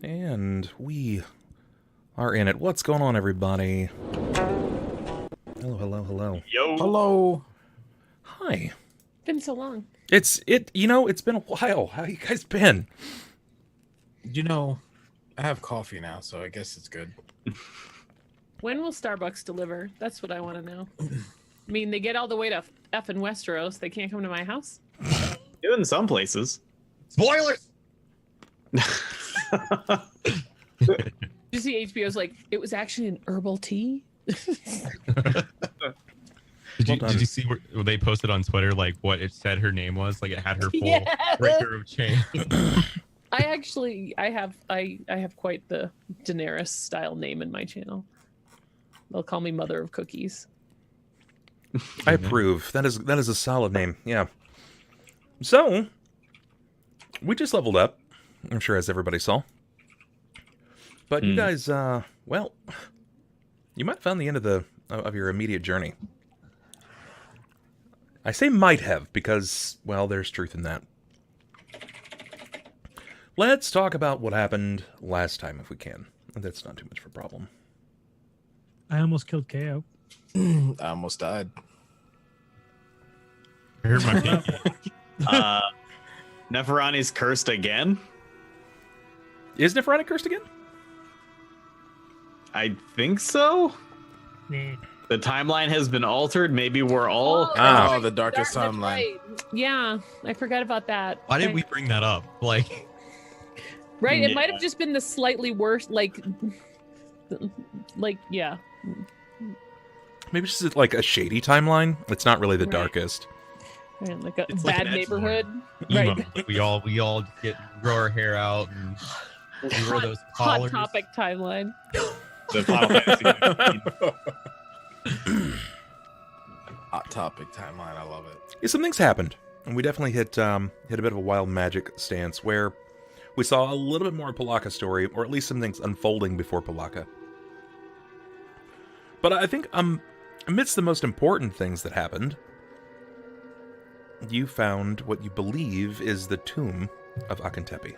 And we are in it. What's going on, everybody? Hello, hello, hello. Yo. Hello. Hi. Been so long. It's been a while. How you guys been? You know, I have coffee now, so I guess it's good. When will Starbucks deliver? That's what I want to know. I mean, they get all the way to effing Westeros. They can't come to my house? In some places. Spoilers! Did you see HBO's like, it was actually an herbal tea? Did you see where they posted on Twitter like what it said her name was? Like it had her full Yes! breaker of chain. I have quite the Daenerys style name in my channel. They'll call me Mother of Cookies. I approve. That is a solid name. Yeah. So, we just leveled up. I'm sure as everybody saw. But you guys, well, you might have found the end of your immediate journey. I say might have because, well, there's truth in that. Let's talk about what happened last time if we can. That's not too much of a problem. I almost killed KO. I almost died. I heard my pinky. Neferani's cursed again? Is Neferani cursed again? I think so. Nah. The timeline has been altered. Maybe we're all... Oh, the darkest That's timeline. right. Yeah, I forgot about that. Why did we bring that up? Like, Right, it Yeah. might have just been the slightly worse, like, yeah. Maybe it's just like a shady timeline. It's not really the Right. darkest. Right, like a It's like bad an edgelord. neighborhood. emo. Right. Like we all grow our hair out and we wear those Hot collars. topic timeline. The Final Fantasy. Hot topic timeline. I love it. Yeah, some things happened, and we definitely hit a bit of a wild magic stance where we saw a little bit more of Pilakka's story, or at least some things unfolding before Pilakka. But I think amidst the most important things that happened, you found what you believe is the tomb of Akentepi.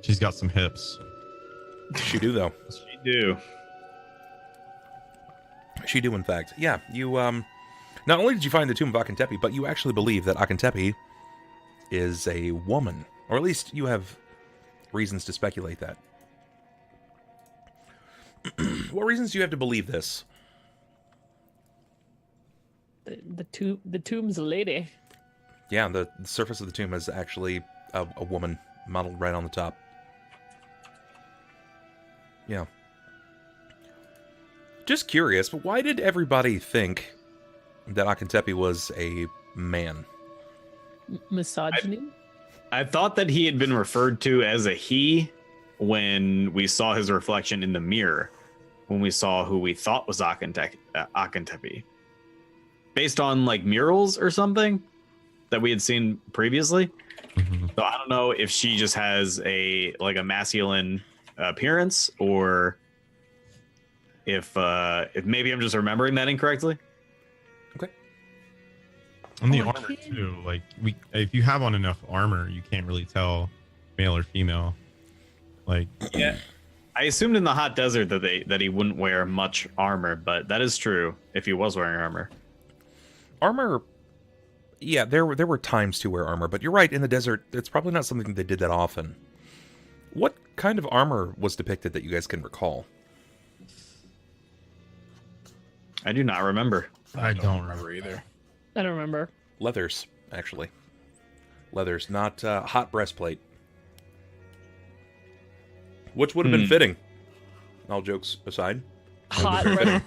She's got some hips. She do, though. She do. She do, in fact. Yeah, you, not only did you find the tomb of Akentepi, but you actually believe that Akentepi is a woman. Or at least you have reasons to speculate that. What reasons do you have to believe this? The tomb's a lady. Yeah, the surface of the tomb is actually a woman modeled right on the top. Yeah. Just curious, but why did everybody think that Akentepi was a man? Misogyny? I thought that he had been referred to as a he when we saw his reflection in the mirror, when we saw who we thought was Akentepi. Based on like murals or something that we had seen previously. Mhm. So I don't know if she just has a masculine appearance, or if maybe I'm just remembering that incorrectly. And the Oh, I armor can't- too. Like if you have on enough armor, you can't really tell male or female. Like Yeah, I assumed in the hot desert that he wouldn't wear much armor, but that is true if he was wearing armor. Armor, yeah, there were times to wear armor, but you're right, in the desert, it's probably not something they did that often. What kind of armor was depicted that you guys can recall? I do not remember. I don't remember. either. I don't remember. Leathers, actually. Leathers, not hot breastplate. Which would have been fitting. All jokes aside. Hot. Very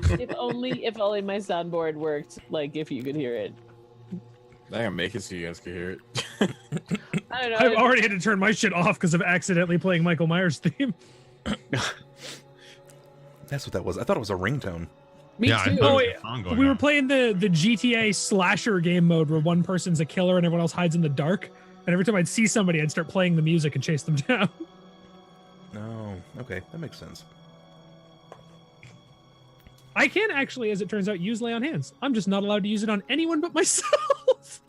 fitting. if only my soundboard worked. Like if you could hear it. I gotta make it so you guys can hear it. I don't know. I've already had to turn my shit off because of accidentally playing Michael Myers' theme. That's what that was. I thought it was a ringtone. Me yeah, too. I thought it was a song going We were on. playing the GTA slasher game mode where one person's a killer and everyone else hides in the dark. And every time I'd see somebody, I'd start playing the music and chase them down. Oh, okay. That makes sense. I can actually, as it turns out, use lay on hands. I'm just not allowed to use it on anyone but myself.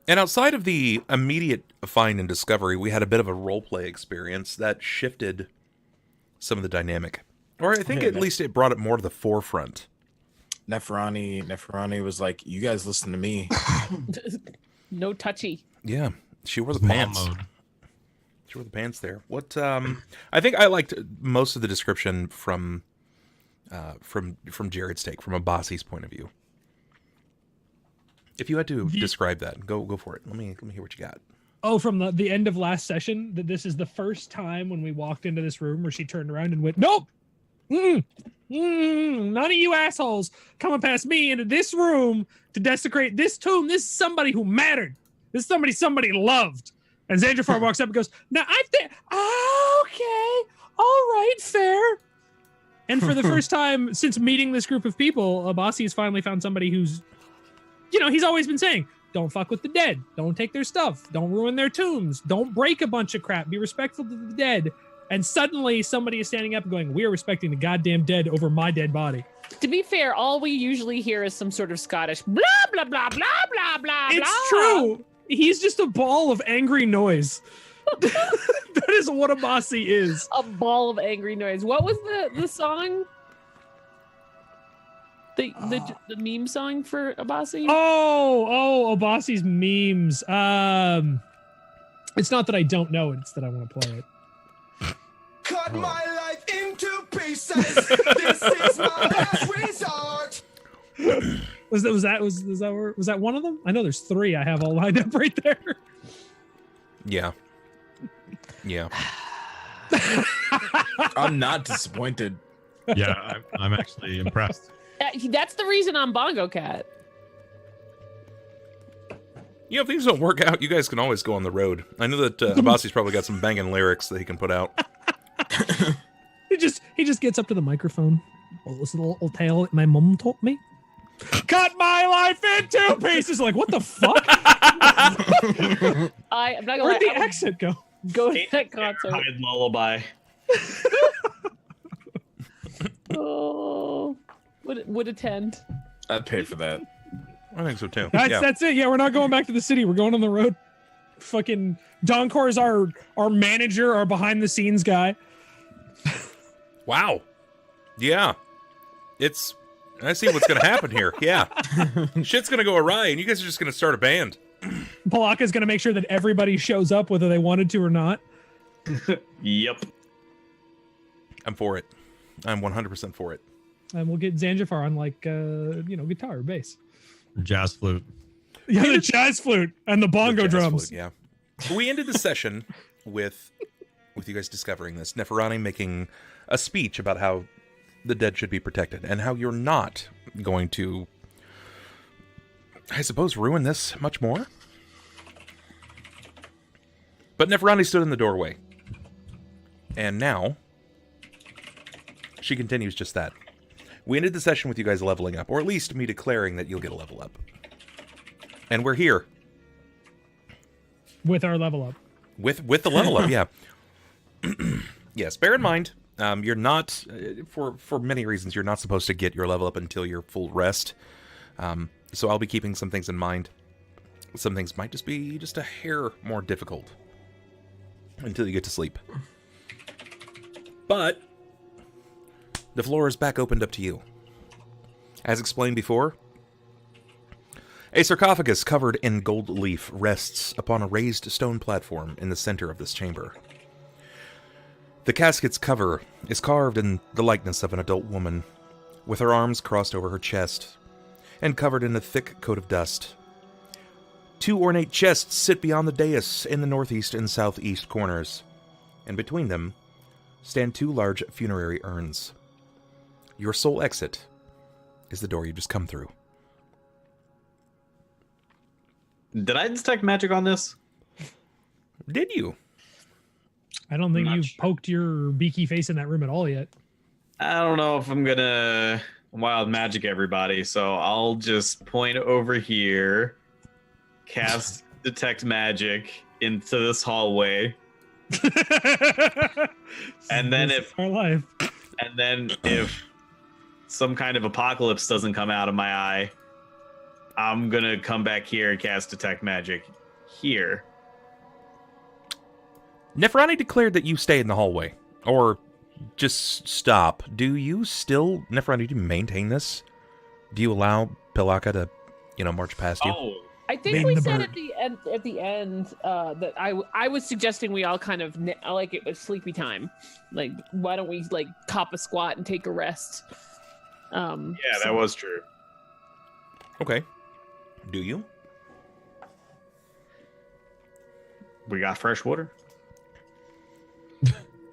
And outside of the immediate find and discovery, we had a bit of a roleplay experience that shifted some of the dynamic. Or I think at least it brought it more to the forefront. Neferani was like, "You guys listen to me." No touchy. Yeah, she wore the Mom pants. mode. She wore the pants there. What? I think I liked most of the description from Jared's take, from Abasi's point of view. If you had to describe that, go for it. Let me hear what you got. Oh, from the end of last session, that this is the first time when we walked into this room where she turned around and went, "Nope, none of you assholes coming past me into this room to desecrate this tomb. This is somebody who mattered. This is somebody loved." And Xanjafar walks up and goes, "Now I think, okay, all right, fair." And for the first time since meeting this group of people, Abasi has finally found somebody who's, he's always been saying, don't fuck with the dead. Don't take their stuff. Don't ruin their tombs. Don't break a bunch of crap. Be respectful to the dead. And suddenly somebody is standing up and going, "We are respecting the goddamn dead over my dead body." To be fair, all we usually hear is some sort of Scottish blah, blah, blah, blah, blah, blah, It's true. He's just a ball of angry noise. That is what Abasi is. A ball of angry noise. What was the song? The meme song for Abasi? Oh, Abasi's memes. It's not that I don't know it, it's that I want to play it. Cut my life into pieces. This is my last resort. Was that one of them? I know there's 3 I have all lined up right there. Yeah. I'm not disappointed. Yeah, I'm actually impressed. That's the reason I'm Bongo Cat. If things don't work out, you guys can always go on the road. I know that Abasi's probably got some banging lyrics that he can put out. He just gets up to the microphone. Well, this little tale my mom taught me. Cut my life in 2 pieces. Like, what the fuck? I'm not gonna Where'd lie, the exit go? go to that concert. Hide lullaby. Oh, would attend. I'd pay for that. I think so too. That's it. Yeah, we're not going back to the city. We're going on the road. Fucking Donkor is our manager, our behind the scenes guy. Wow. Yeah. I see what's going to happen here. Yeah. Shit's going to go awry, and you guys are just going to start a band. Pilakka is going to make sure that everybody shows up, whether they wanted to or not. Yep. I'm for it. I'm 100% for it. And we'll get Xanjafar on, guitar or bass. Jazz flute. Yeah, the jazz flute and the bongo The jazz drums. flute, yeah. We ended the session with you guys discovering this. Neferani making a speech about how the dead should be protected and how you're not going to, I suppose, ruin this much more. But Neferani stood in the doorway. And now she continues just that. We ended the session with you guys leveling up, or at least me declaring that you'll get a level up. And we're here. With our level up. With the level up, yeah. Yes, bear in mind, you're not, for many reasons, you're not supposed to get your level up until your full rest. So I'll be keeping some things in mind. Some things might just be just a hair more difficult until you get to sleep. But the floor is back opened up to you. As explained before, a sarcophagus covered in gold leaf rests upon a raised stone platform in the center of this chamber. The casket's cover is carved in the likeness of an adult woman, with her arms crossed over her chest and covered in a thick coat of dust. 2 ornate chests sit beyond the dais in the northeast and southeast corners, and between them stand 2 large funerary urns. Your sole exit is the door you just come through. Did I detect magic on this? Did you? I don't think Not you've sure. poked your beaky face in that room at all yet. I don't know if I'm gonna wild magic everybody, so I'll just point over here, cast detect magic into this hallway, and then This is our life. if some kind of apocalypse doesn't come out of my eye, I'm gonna come back here and cast detect magic here. Neferani declared that you stay in the hallway. Or just stop. Do you still, Neferani, do you maintain this? Do you allow Pilakka to, march past you? Oh, I think Bane we the said bird. at the end that I was suggesting we all kind of like it was sleepy time. Like, why don't we like cop a squat and take a rest? yeah, that was true. Okay. Do you? We got fresh water.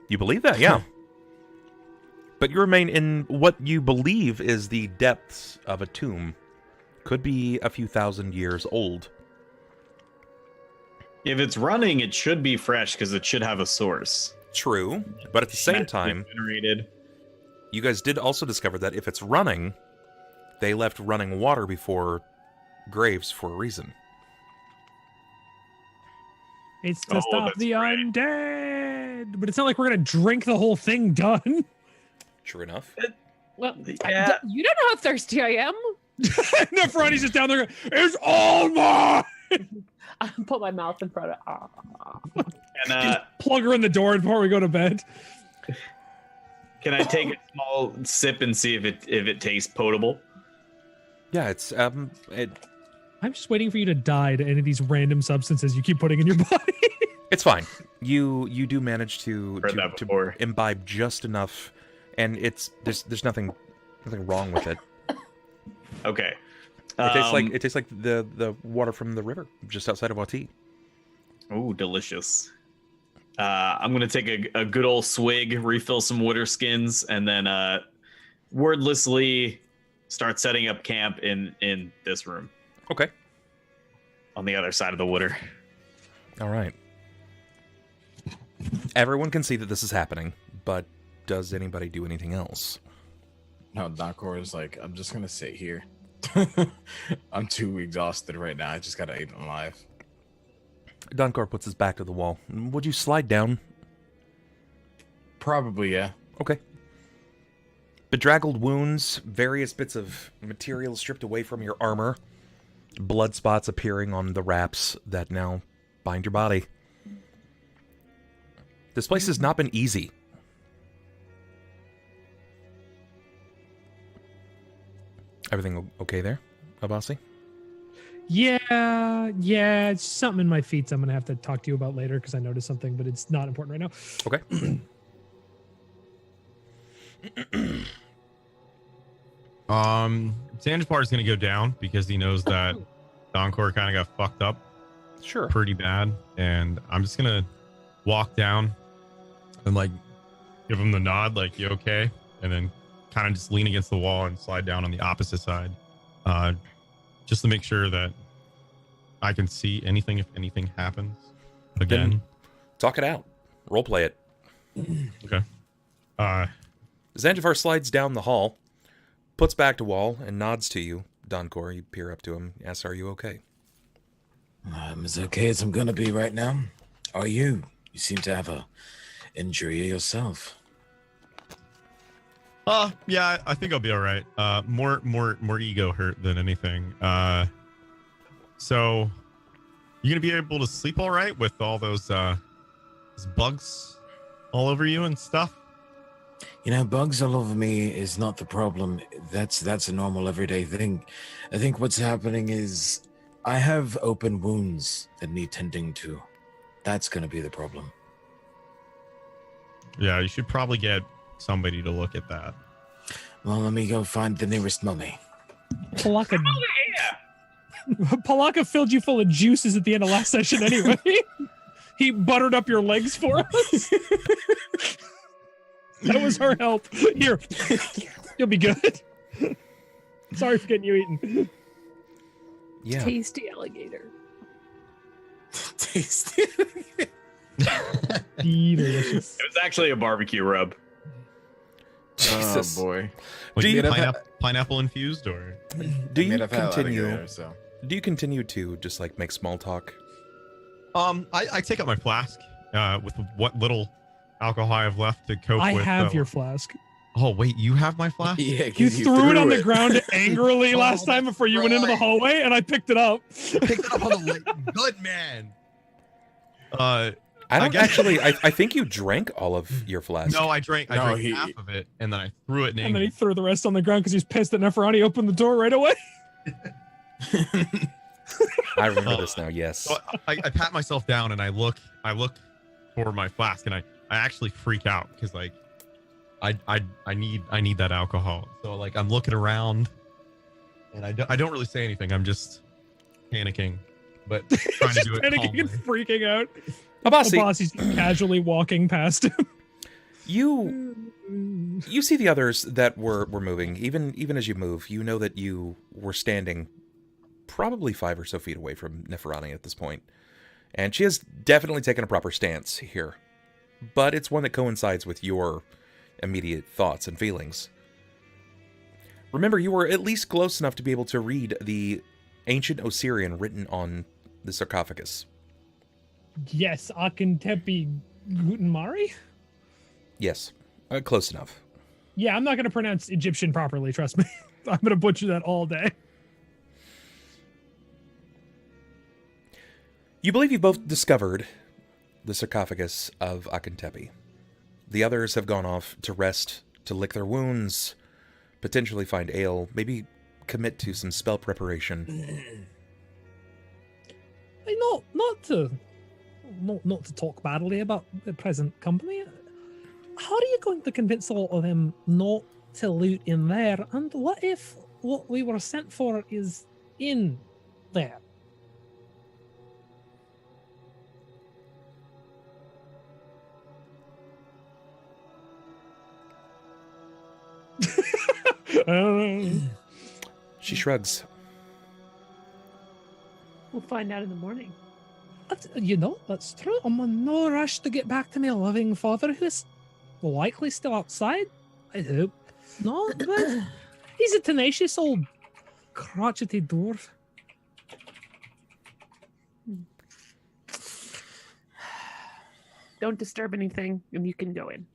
You believe that? Yeah. But you remain in what you believe is the depths of a tomb. Could be a few thousand years old. If it's running, it should be fresh because it should have a source. True. But at the same time, Generated. you guys did also discover that if it's running, they left running water before graves for a reason. It's to Oh, stop that's the right. undead. But it's not like we're going to drink the whole thing done. True enough. Well, Yeah. you don't know how thirsty I am. Neferani's just down there going, it's all mine! I put my mouth in front of. And Plug her in the door before we go to bed. can I take a small sip and see if it tastes potable? Yeah, it's I'm just waiting for you to die to any of these random substances you keep putting in your body. it's fine. You do manage to Heard that before. imbibe just enough, and there's nothing wrong with it. Okay. It tastes like the water from the river just outside of Wati. Oh, delicious. I'm gonna take a good old swig, refill some water skins, and then wordlessly start setting up camp in this room Okay. on the other side of the water. All right. Everyone can see that this is happening, but does anybody do anything else? No, Donkor is like, I'm just gonna sit here. I'm too exhausted right now. I just gotta eat alive. Donkor puts his back to the wall. Would you slide down? Probably, yeah. Okay. Bedraggled wounds, various bits of material stripped away from your armor, blood spots appearing on the wraps that now bind your body. This place has not been easy. Everything okay there, Abasi? Yeah, it's something in my feet I'm going to have to talk to you about later because I noticed something, but it's not important right now. Okay. Xanjafar is going to go down because he knows that Donkor kind of got fucked up Sure. pretty bad, and I'm just going to walk down and like give him the nod, like, you okay? And then kind of just lean against the wall and slide down on the opposite side, just to make sure that I can see anything if anything happens again. Then talk it out. Roleplay it. Okay. Xanjafar slides down the hall, puts back to wall, and nods to you. Donkor, you peer up to him, asks, "Are you okay?" I'm as okay as I'm gonna be right now. Are you? You seem to have a injury yourself. Yeah, I think I'll be all right. More ego hurt than anything. So you gonna be able to sleep all right with all those bugs all over you and stuff? You know, bugs all over me is not the problem. That's a normal everyday thing. I think what's happening is I have open wounds that need tending to. That's gonna be the problem. Yeah, you should probably get somebody to look at that. Well, let me go find the nearest mummy. Pilakka, Pilakka filled you full of juices at the end of last session anyway. He buttered up your legs for us. That was her help. Here, you'll be good. Sorry for getting you eaten. Yeah. Tasty alligator. Tasty. Delicious. It was actually a barbecue rub. Jesus. Oh boy. Like Do you- pineapple infused or? Do you Made of hell continue? alligator, so. Do you continue to just like make small talk? I take up my flask with what little alcohol I have left to cope I with. have your flask. Oh wait, you have my flask? Yeah, 'cause You threw it on the it. ground angrily Oh, last time before you went into the right. hallway, and I picked it up. Picked it up on the good man. I don't guess- actually. I think you drank all of your flask. No, I drank No, half of it, and then I threw it in And then anger. he threw the rest on the ground because he's pissed that Neferani opened the door right away. I remember this now. Yes. So I pat myself down and I look for my flask, and I actually freak out because like I need that alcohol. So like I'm looking around, and I don't really say anything. I'm just panicking, but trying to Just do it panicking calmly. and freaking out. Abasi, Abasi's casually walking past him. you see the others that were moving. Even as you move, you know that you were standing probably 5 or so feet away from Neferani at this point, and she has definitely taken a proper stance here, but it's one that coincides with your immediate thoughts and feelings. Remember, you were at least close enough to be able to read the ancient Osirian written on the sarcophagus. Yes, Akentepi Gutenmari? Yes, close enough. Yeah, I'm not going to pronounce Egyptian properly, trust me. I'm going to butcher that all day. You believe you both discovered the sarcophagus of Akentepi. The others have gone off to rest, to lick their wounds, potentially find ale, maybe commit to some spell preparation. Hey, not to talk badly about the present company. How are you going to convince all of them not to loot in there? And what if what we were sent for is in there? I don't know. She shrugs. We'll find out in the morning. You know, that's true. I'm in no rush to get back to my loving father, who's likely still outside. I hope. No, but he's a tenacious old crotchety dwarf. Don't disturb anything, and you can go in.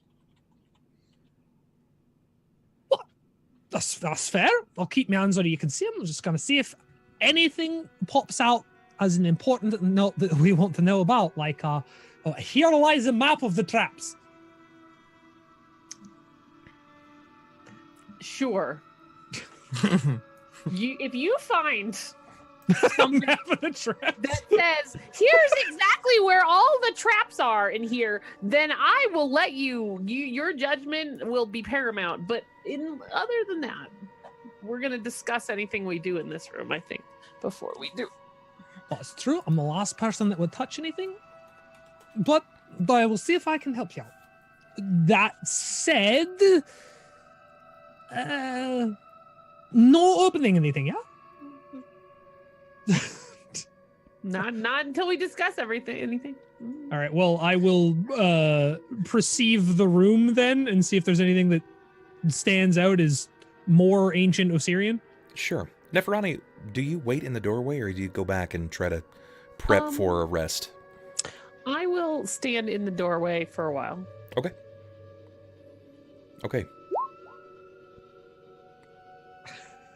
That's fair. I'll keep my hands on it. You can see them. I'm just gonna see if anything pops out as an important note that we want to know about. Like, here lies a map of the traps. Sure. If you find A map of the traps. that says, here's exactly where all the traps are in here, then I will let your judgment will be paramount. But other than that, we're going to discuss anything we do in this room, I think, before we do. That's true. I'm the last person that would touch anything. But I will see if I can help you out. That said, no opening anything, yeah? Not until we discuss anything. All right. Well, I will perceive the room then and see if there's anything that stands out as more ancient Osirian. Sure. Neferani, do you wait in the doorway or do you go back and try to prep for a rest? I will stand in the doorway for a while. Okay. Okay.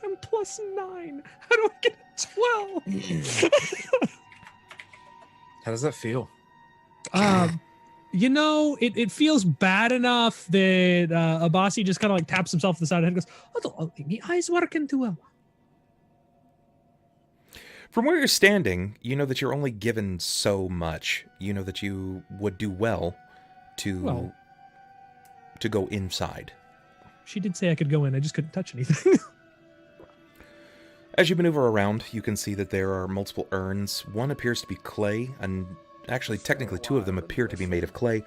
I'm +9. How do I get a 12? How does that feel? You know, it feels bad enough that Abasi just kind of like taps himself on the side of the head and goes, I don't think the eye's working too well. From where you're standing, you know that you're only given so much. You know that you would do well to go inside. She did say I could go in. I just couldn't touch anything. As you maneuver around, you can see that there are multiple urns. One appears to be clay, and actually, technically, 2 of them appear to be made of clay.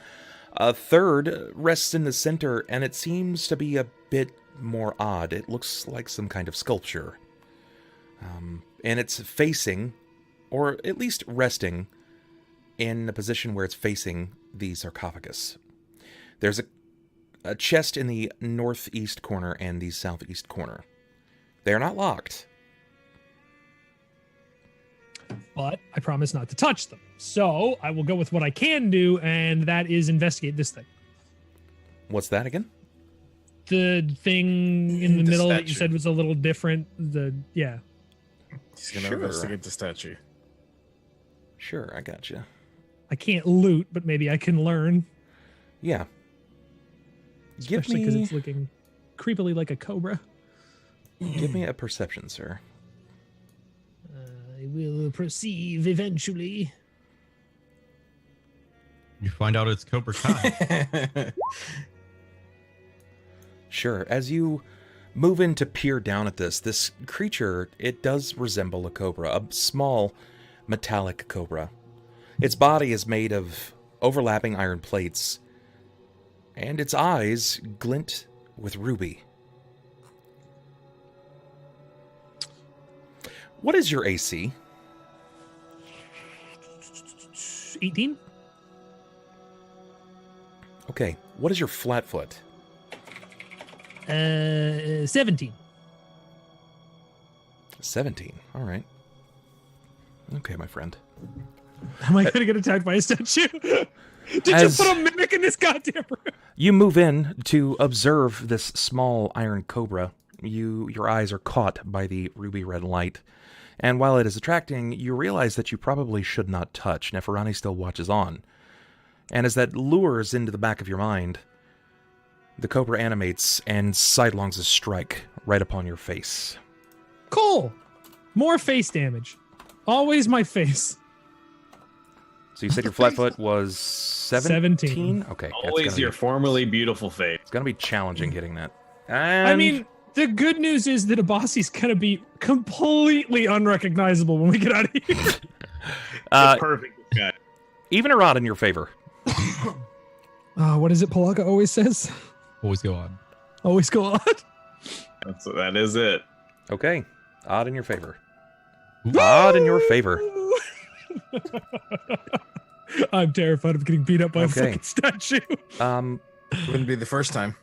A third rests in the center, and it seems to be a bit more odd. It looks like some kind of sculpture. And it's facing, or at least resting, in a position where it's facing the sarcophagus. There's a chest in the northeast corner and the southeast corner. They are not locked. But I promise not to touch them. So I will go with what I can do, and that is investigate this thing. What's that again? the thing in the The middle that you statue. said was a little different. Yeah. He's gonna Sure. investigate the statue. Sure, I got you. I can't loot, but maybe I can learn. Yeah. Give Especially because me, it's looking creepily like a cobra. give me a perception, sir. I will perceive eventually. You find out it's Cobra Kai. Sure. As you move in to peer down at this creature, it does resemble a cobra, a small metallic cobra. Its body is made of overlapping iron plates, and its eyes glint with ruby. What is your AC? 18? Okay. What is your flat foot? 17. 17. All right. Okay, my friend. Am I gonna get attacked by a statue? Did As- you put a mimic in this goddamn room? You move in to observe this small iron cobra. Your eyes are caught by the ruby red light. And while it is attracting, you realize that you probably should not touch. Neferani still watches on. And as that lures into the back of your mind, the cobra animates and sidelongs a strike right upon your face. Cool. More face damage. Always my face. So you said your flat foot was 17? 17. Okay. Always your formerly beautiful face. It's going to be challenging hitting that. And I mean, the good news is that Abasi's gonna be completely unrecognizable when we get out of here. That's perfect. Guy. even or odd in your favor. What is it Pilakka always says? Always go on. Always go on. That is it. Okay. Odd in your favor. Odd in your favor. I'm terrified of getting beat up by a Okay. fucking statue. Wouldn't be the first time.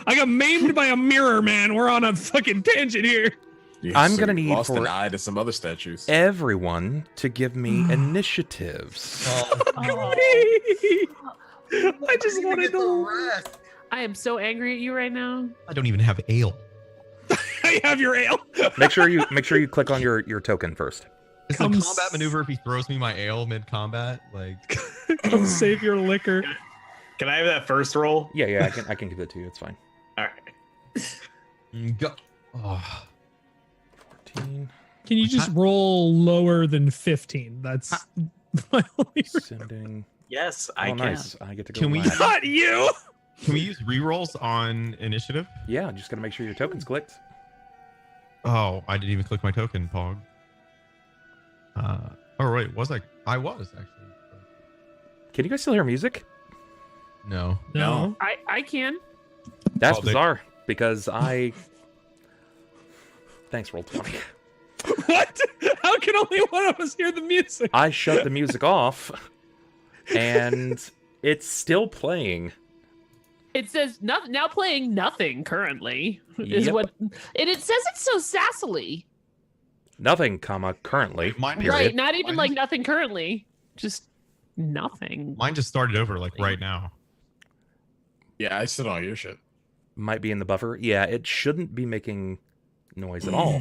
I got maimed by a mirror, man. We're on a fucking tangent here. Yeah, I'm so gonna you need lost for- an eye to some other statues. Everyone to give me initiatives. I just wanted to. I am so angry at you right now. I don't even have ale. I have your ale. Make sure you click on your token first. It's a Come combat maneuver if he throws me my ale mid-combat. Like, Come save your liquor. Can I have that first roll? Yeah, I can give that to you. It's fine. All right. go. Oh, 14. Can you just roll lower than 15? That's my only. Sending. Yes, Oh, I can. nice. I get to go Can we- last. Not you. can we use rerolls on initiative? Yeah, just gotta make sure your token's clicked. Oh, I didn't even click my token, Pog. Oh wait, was I was actually. Can you guys still hear music? No. No. I can. That's Oh, they- bizarre because I. Thanks, Roll20. What? How can only one of us hear the music? I shut the music off, and it's still playing. It says now playing nothing currently is Yep. what, and it says it's so sassily. Nothing, currently. Mine period. Right, not even Mine like just- nothing currently, just nothing. Mine just started over like right now. Yeah, I still don't hear shit. Might be in the buffer. Yeah, it shouldn't be making noise at all.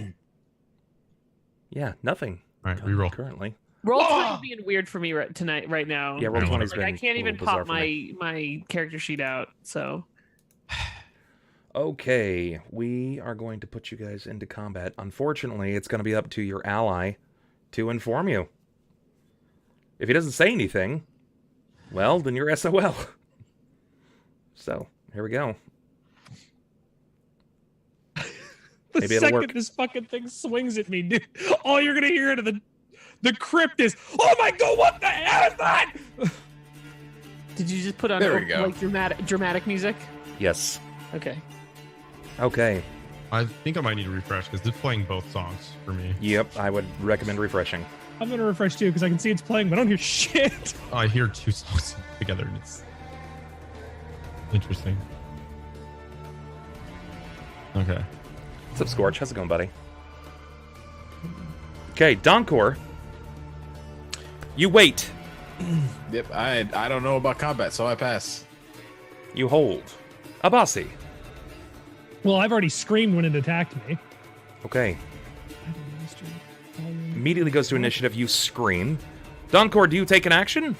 Yeah, nothing. All right, reroll. Currently. Roll 20 being weird for me right now. Yeah, roll Yeah, 20's Like, been I can't a even little bizarre pop for me. my character sheet out. So Okay, we are going to put you guys into combat. Unfortunately, it's going to be up to your ally to inform you. If he doesn't say anything, well, then you're SOL. So, here we go. The Maybe it'll second work. this fucking thing swings at me, dude, all you're gonna hear out of the crypt is, "Oh my god, what the hell is that?" did you just put on There we go. like dramatic music? Yes. Okay. Okay. I think I might need to refresh because it's playing both songs for me. Yep, I would recommend refreshing. I'm gonna refresh too because I can see it's playing, but I don't hear shit. I hear two songs together and it's interesting. Okay. What's up, Scorch? How's it going, buddy? Okay, Donkor. You wait. Yep, I don't know about combat, so I pass. You hold. Abasi. Well, I've already screamed when it attacked me. Okay. Immediately goes to initiative. You scream. Donkor, do you take an action?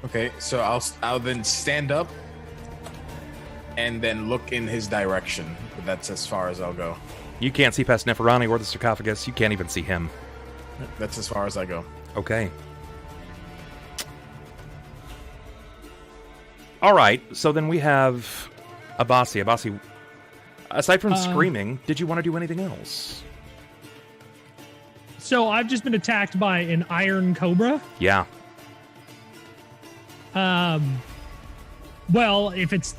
Okay, so I'll then stand up and then look in his direction. But that's as far as I'll go. You can't see past Neferani or the sarcophagus. You can't even see him. That's as far as I go. Okay. All right, so then we have Abasi. Abasi, aside from screaming, did you want to do anything else? So I've just been attacked by an iron cobra. Yeah. Well, if it's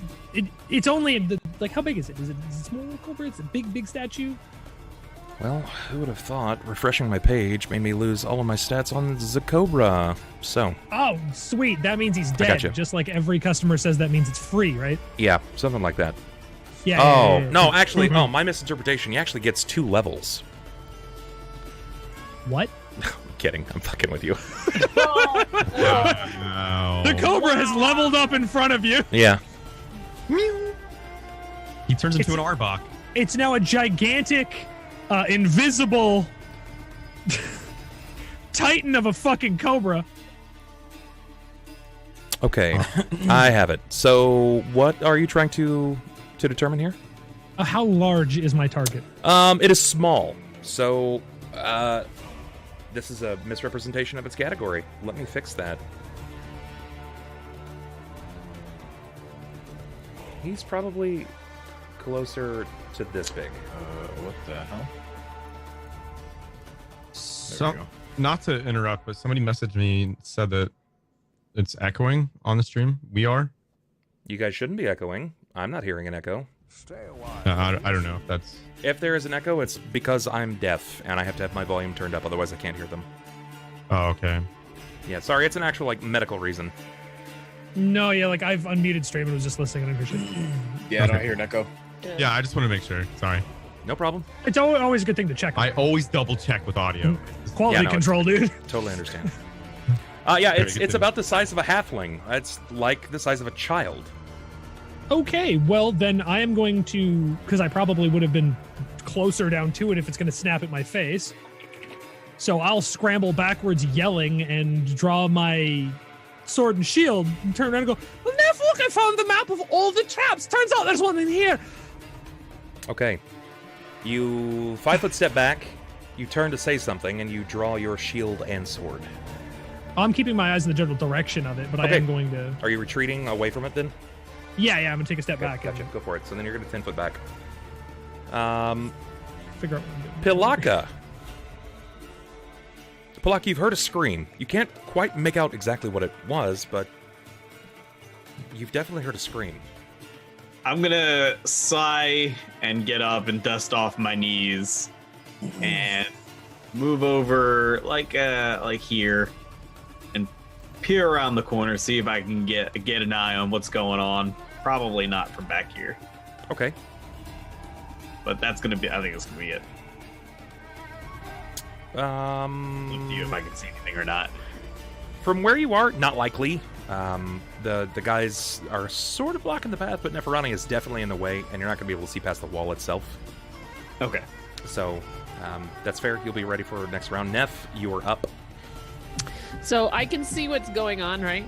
only like, how big is it? Is it a small cobra? It's a big statue. Well, who would have thought refreshing my page made me lose all of my stats on the cobra? So. Oh, sweet. That means he's dead. Gotcha. Just like every customer says that means it's free, right? Yeah, something like that. Yeah. Oh, yeah. no, actually, my misinterpretation. He actually gets 2 levels. What? I'm kidding. I'm fucking with you. Wow. The cobra has leveled up in front of you. Yeah. He turns into an Arbok. It's now a gigantic, invisible titan of a fucking cobra. Okay, I have it. So, what are you trying to determine here? How large is my target? It is small. So, this is a misrepresentation of its category. Let me fix that. He's probably closer to this big. What the hell? So, not to interrupt, but somebody messaged me and said that it's echoing on the stream. We are. You guys shouldn't be echoing. I'm not hearing an echo. I don't know if that's. If there is an echo, it's because I'm deaf and I have to have my volume turned up, otherwise I can't hear them. Oh, okay. Yeah, sorry, it's an actual, like, medical reason. No, yeah, like I've unmuted stream and was just listening. I appreciate it. Yeah, I don't hear an echo. Yeah, I just want to make sure. Sorry. No problem. It's always a good thing to check. I always double check with audio. Quality Yeah, no, control, dude. Totally understand. Yeah, Very it's good about the size of a halfling. It's like the size of a child. Okay, well then I am going to, because I probably would have been closer down to it if it's going to snap at my face. So I'll scramble backwards yelling and draw my sword and shield and turn around and go, well, Neff, look, I found the map of all the traps. Turns out there's one in here. Okay. You 5-foot step back, you turn to say something, and you draw your shield and sword. I'm keeping my eyes in the general direction of it, but Okay. I am going to... Are you retreating away from it then? Yeah, I'm going to take a step Okay, back gotcha. and Go for it. So then you're going to 10 foot back. figure out what I'm doing. Pilakka. Pilakka, you've heard a scream. You can't quite make out exactly what it was, but you've definitely heard a scream. I'm gonna sigh and get up and dust off my knees and move over like here and peer around the corner, see if I can get an eye on what's going on. Probably not from back here, Okay. but I think that's gonna be it. Up to you if I can see anything or not. From where you are, not likely. The guys are sort of blocking the path, but Neferani is definitely in the way, and you're not going to be able to see past the wall itself. Okay. So that's fair. You'll be ready for next round. Nef, you are up. So I can see what's going on, right?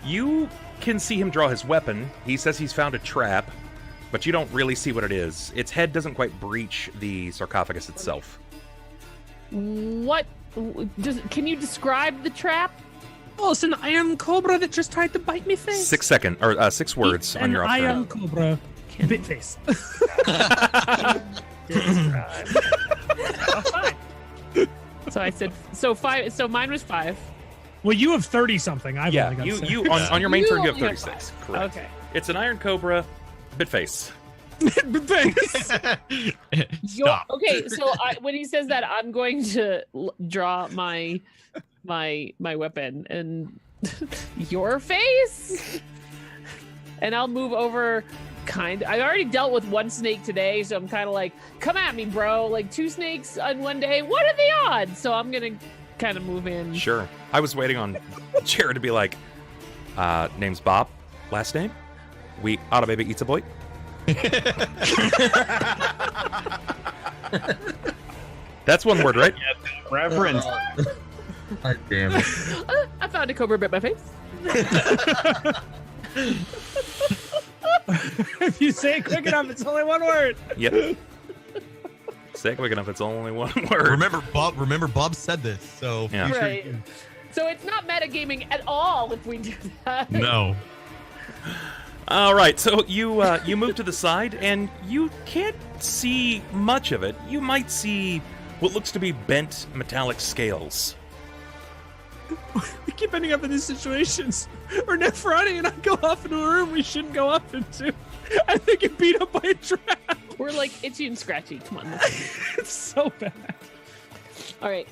You can see him draw his weapon. He says he's found a trap, but you don't really see what it is. Its head doesn't quite breach the sarcophagus itself. What? Can you describe the trap? Oh, it's an iron cobra that just tried to bite me face. 6 words on your An off turn. iron cobra. Bit face. So I said, so 5. So mine was 5. Well, you have 30 something. I've Yeah, only got you 6. you on your main You turn you have only have 36. 5. Correct. Okay. It's an iron cobra, bit face. Bit face. Stop. Okay, so when he says that, I'm going to draw my weapon and your face, and I'll move over. I already dealt with one snake today, so I'm kind of like, come at me, bro. Like 2 snakes on one day. What are the odds? So I'm gonna kind of move in. Sure. I was waiting on Jared to be like, Name's Bob. Last name? We oughta baby eats a boy. That's one word, right? Reference. God damn it. I found a cobra bit my face. If you say it quick enough, it's only one word. Yep. Say it quick enough, it's only one word. Remember, Bob said this, so Yeah. future Right. you- So it's not metagaming at all if we do that. No. All right, so you move to the side, and you can't see much of it. You might see what looks to be bent metallic scales. We keep ending up in these situations where Neferani and I go off into a room we shouldn't go off into. I think get beat up by a trap. We're like itchy and scratchy. Come on. It's so bad. All right.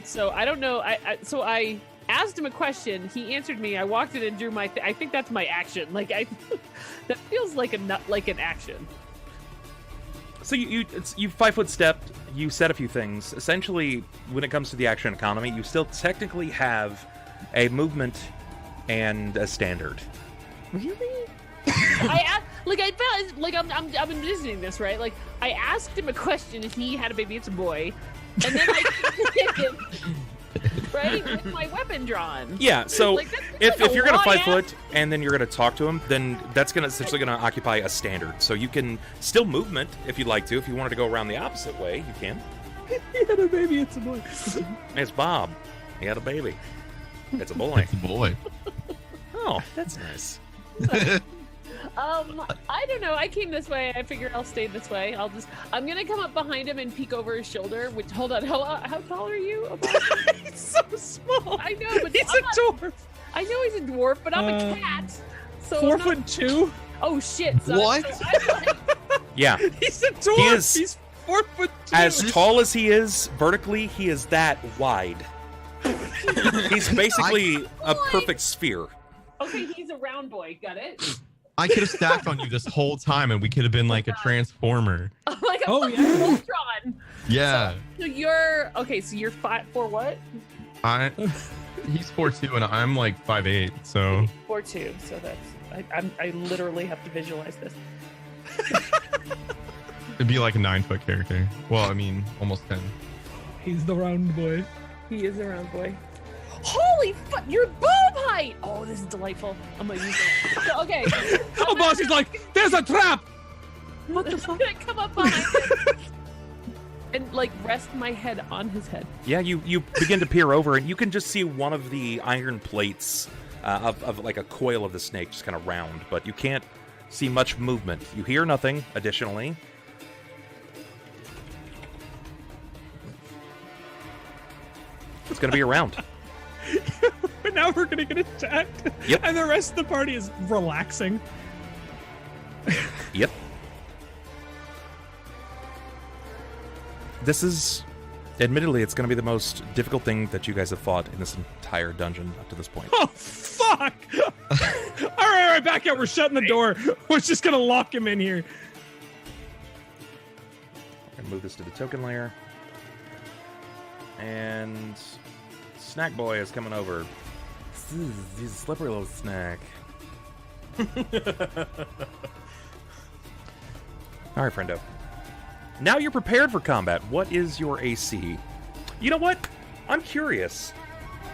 So I don't know. So I asked him a question. He answered me. I walked in and drew my. I think that's my action. Like that feels like an action. So you 5-foot stepped. You said a few things. Essentially, when it comes to the action economy, you still technically have a movement and a standard. Really? I felt like I'm envisioning this, right? Like I asked him a question and he had a baby, it's a boy, and then I hit him, right, with my weapon drawn. Yeah. So Like, that's if like a you're gonna long 5 foot and then you're gonna talk to him, then that's gonna essentially gonna occupy a standard. So you can still movement if you'd like to. If you wanted to go around the opposite way, you can. He had a baby, it's a boy. It's Bob. He had a baby. It's a boy. Boy. Oh, that's nice. I don't know. I came this way. I figure I'll stay this way. I'm gonna come up behind him and peek over his shoulder. Which, hold on, how tall are you? He's so small. I know, but He's I'm a not- dwarf. I know he's a dwarf, but I'm a cat. So 4'2". Oh shit! Son. What? So I'm like, Yeah. He's a dwarf. He is- He's 4'2". As tall as he is vertically, he is that wide. He's basically a perfect sphere. okay, he's a round boy. Got it. I could have stacked on you this whole time, and we could have been like a transformer. Like a Oh, fucking yeah. Voltron. Yeah. So you're okay. So you're 5'4" what? He's 4'2", and I'm like 5'8", so 4'2". So that's I literally have to visualize this. it'd be like a 9-foot character. Well, I mean, almost 10. He's the round boy. He is a round boy. Holy fuck! Your boob height. Oh, this is delightful. I'm gonna use it. So, okay. Oh, boss, he's like, there's a trap. What the fuck? I'm gonna come up behind him and like rest my head on his head. Yeah, you begin to peer over, and you can just see one of the iron plates of like a coil of the snake just kind of round, but you can't see much movement. You hear nothing, additionally. It's going to be around. But now we're gonna get attacked. Yep. And the rest of the party is relaxing. Yep. This is, admittedly, it's going to be the most difficult thing that you guys have fought in this entire dungeon up to this point. Oh fuck! all right, back out. We're shutting the door. We're just gonna lock him in here. I'm going to move this to the token layer. And Snack Boy is coming over. He's a slippery little snack. All right, friendo. Now you're prepared for combat. What is your AC? You know what? I'm curious.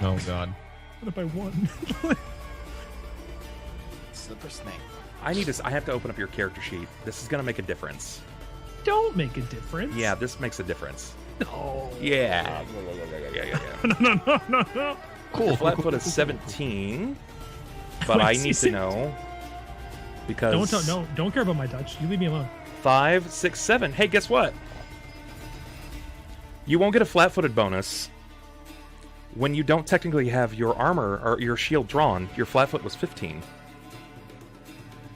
Oh god. What if I won? Slipper snake. I have to open up your character sheet. This is gonna make a difference. Don't make a difference. Yeah, this makes a difference. No. Yeah. No. Cool. Flat foot is 17, but Wait, I need to see- know because Don't care about my touch. You leave me alone. 5, 6, 7. Hey, guess what? You won't get a flat-footed bonus when you don't technically have your armor or your shield drawn. Your flat foot was 15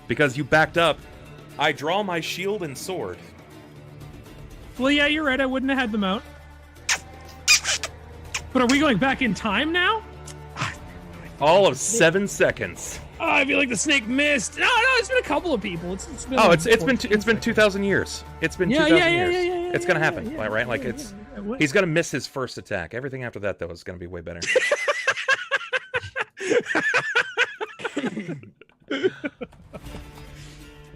because you backed up. I draw my shield and sword. Well, yeah, you're right. I wouldn't have had them out. But are we going back in time now? All of 7 seconds. Oh, I feel like the snake missed. No, it's been a couple of people. It's been. Oh, like it's been 2,000 years. It's been 2,000 years. It's gonna happen, yeah, right? Like yeah, it's yeah. What? he's gonna miss his first attack. Everything after that though is gonna be way better.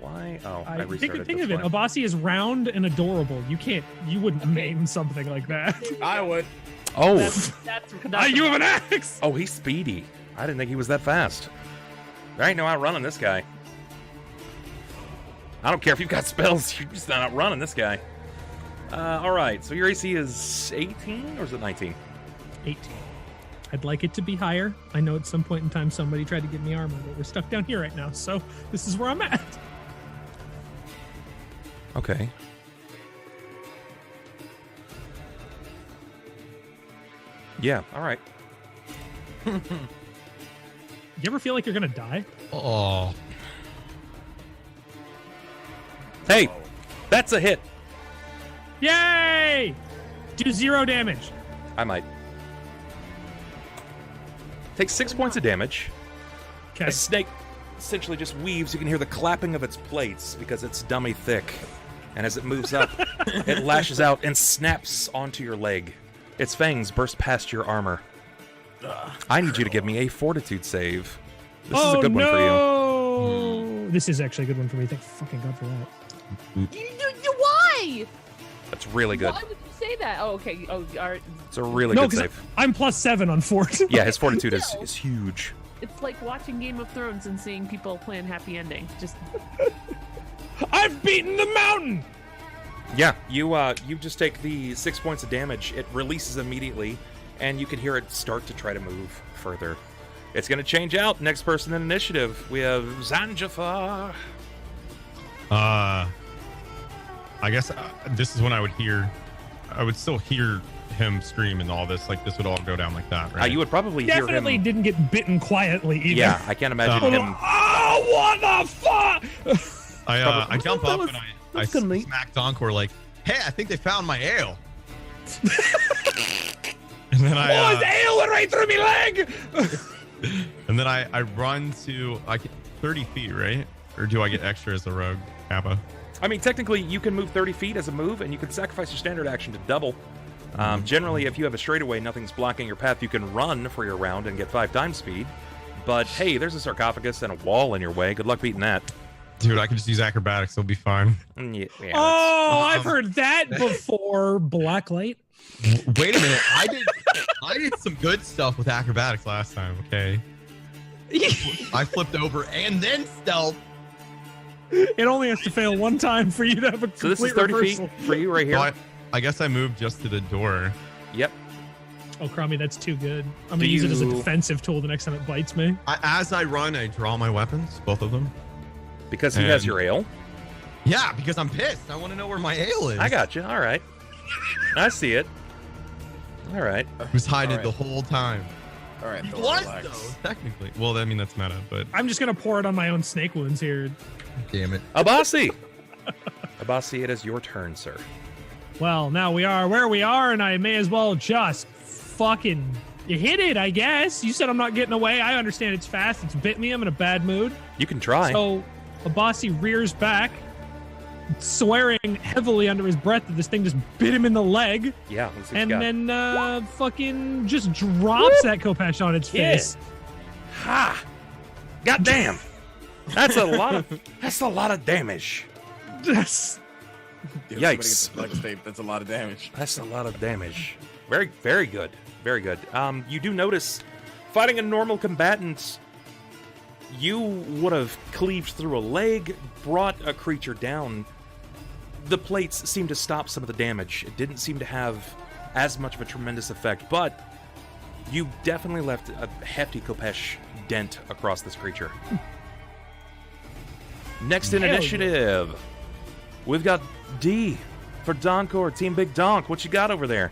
Why? Oh, I I restarted. think That's of it. fine. Abasi is round and adorable. You wouldn't name something like that. I would. Oh, Ah, you have an axe. oh, he's speedy. I didn't think he was that fast. There ain't no outrunning this guy. I don't care if you've got spells. You're just not outrunning this guy. All right. So your AC is 18 or is it 19? 18. I'd like it to be higher. I know at some point in time somebody tried to give me armor, but we're stuck down here right now. So this is where I'm at. Okay. Yeah. All right. You ever feel like you're gonna die? Oh, Hey, that's a hit. Yay! Do 0 damage. I might. Take 6 points of damage. Okay. A snake essentially just weaves. You can hear the clapping of its plates because it's dummy thick. And as it moves up, it lashes out and snaps onto your leg. Its fangs burst past your armor. I need you to give me a fortitude save. This is a good one for you. No! This is actually a good one for me. Thank fucking God for that. Why? That's really good. Why would you say that? Oh, okay. Oh, all right. It's a really No, good 'cause save. I'm +7 on fort. Yeah, his fortitude is huge. It's like watching Game of Thrones and seeing people plan happy endings. Just I've beaten the mountain. Yeah, you just take the 6 points of damage. It releases immediately, and you can hear it start to try to move further. It's going to change out. Next person in initiative, we have Xanjafar. I guess this is when I would still hear him scream and all this. Like this would all go down like that, right? You would probably hear Definitely him. didn't get bitten quietly either. Yeah, I can't imagine him. Oh, what the fuck? I jump up was- and I that's good, mate. smack Donkor like, hey, I think they found my ale. And then Oh, his ale went right through me leg. and then I run to 30 feet, right? Or do I get extra as a rogue, Kappa? I mean, technically, you can move 30 feet as a move, and you can sacrifice your standard action to double. Generally, if you have a straightaway, nothing's blocking your path, you can run for your round and get 5 times speed. But hey, there's a sarcophagus and a wall in your way. Good luck beating that. Dude, I can just use acrobatics. It'll be fine. Yeah, Oh, I've heard that before. Blacklight. Wait a minute. I did some good stuff with acrobatics last time, okay? I flipped over and then stealth. It only has to fail one time for you to have a complete So this is 30 reversal. feet for you right here. So I guess I moved just to the door. Yep. Oh, Cromie, that's too good. I'm Do gonna use it as a you- defensive tool the next time it bites me. As I run, I draw my weapons, both of them. Because he has And- your ale. Yeah, because I'm pissed. I want to know where my ale is. I got you. All right. I see it. All right. It was hiding All right. the whole time. All right. He Thor, was, relax. though, technically. Well, I mean, that's meta, but I'm just gonna pour it on my own snake wounds here. damn it. Abasi! Abasi, it is your turn, sir. Well, now we are where we are, and I may as well just fucking hit it, I guess. You said I'm not getting away. I understand it's fast. It's bit me. I'm in a bad mood. You can try. So Abasi rears back, swearing heavily under his breath that this thing just bit him in the leg, Yeah, let's see what and you got. then fucking just drops that Kopesh on its Yeah. face. Ha! Goddamn! That's a lot of damage. Yes. If Yikes. somebody gets a flex tape, that's a lot of damage. That's a lot of damage. Very, very good. Very good. You do notice, fighting a normal combatant, you would have cleaved through a leg, brought a creature down. The plates seem to stop some of the damage. It didn't seem to have as much of a tremendous effect, but you definitely left a hefty Kopesh dent across this creature. Next in Hell yeah. initiative, we've got D for Donkor, Team Big Donk. What you got over there?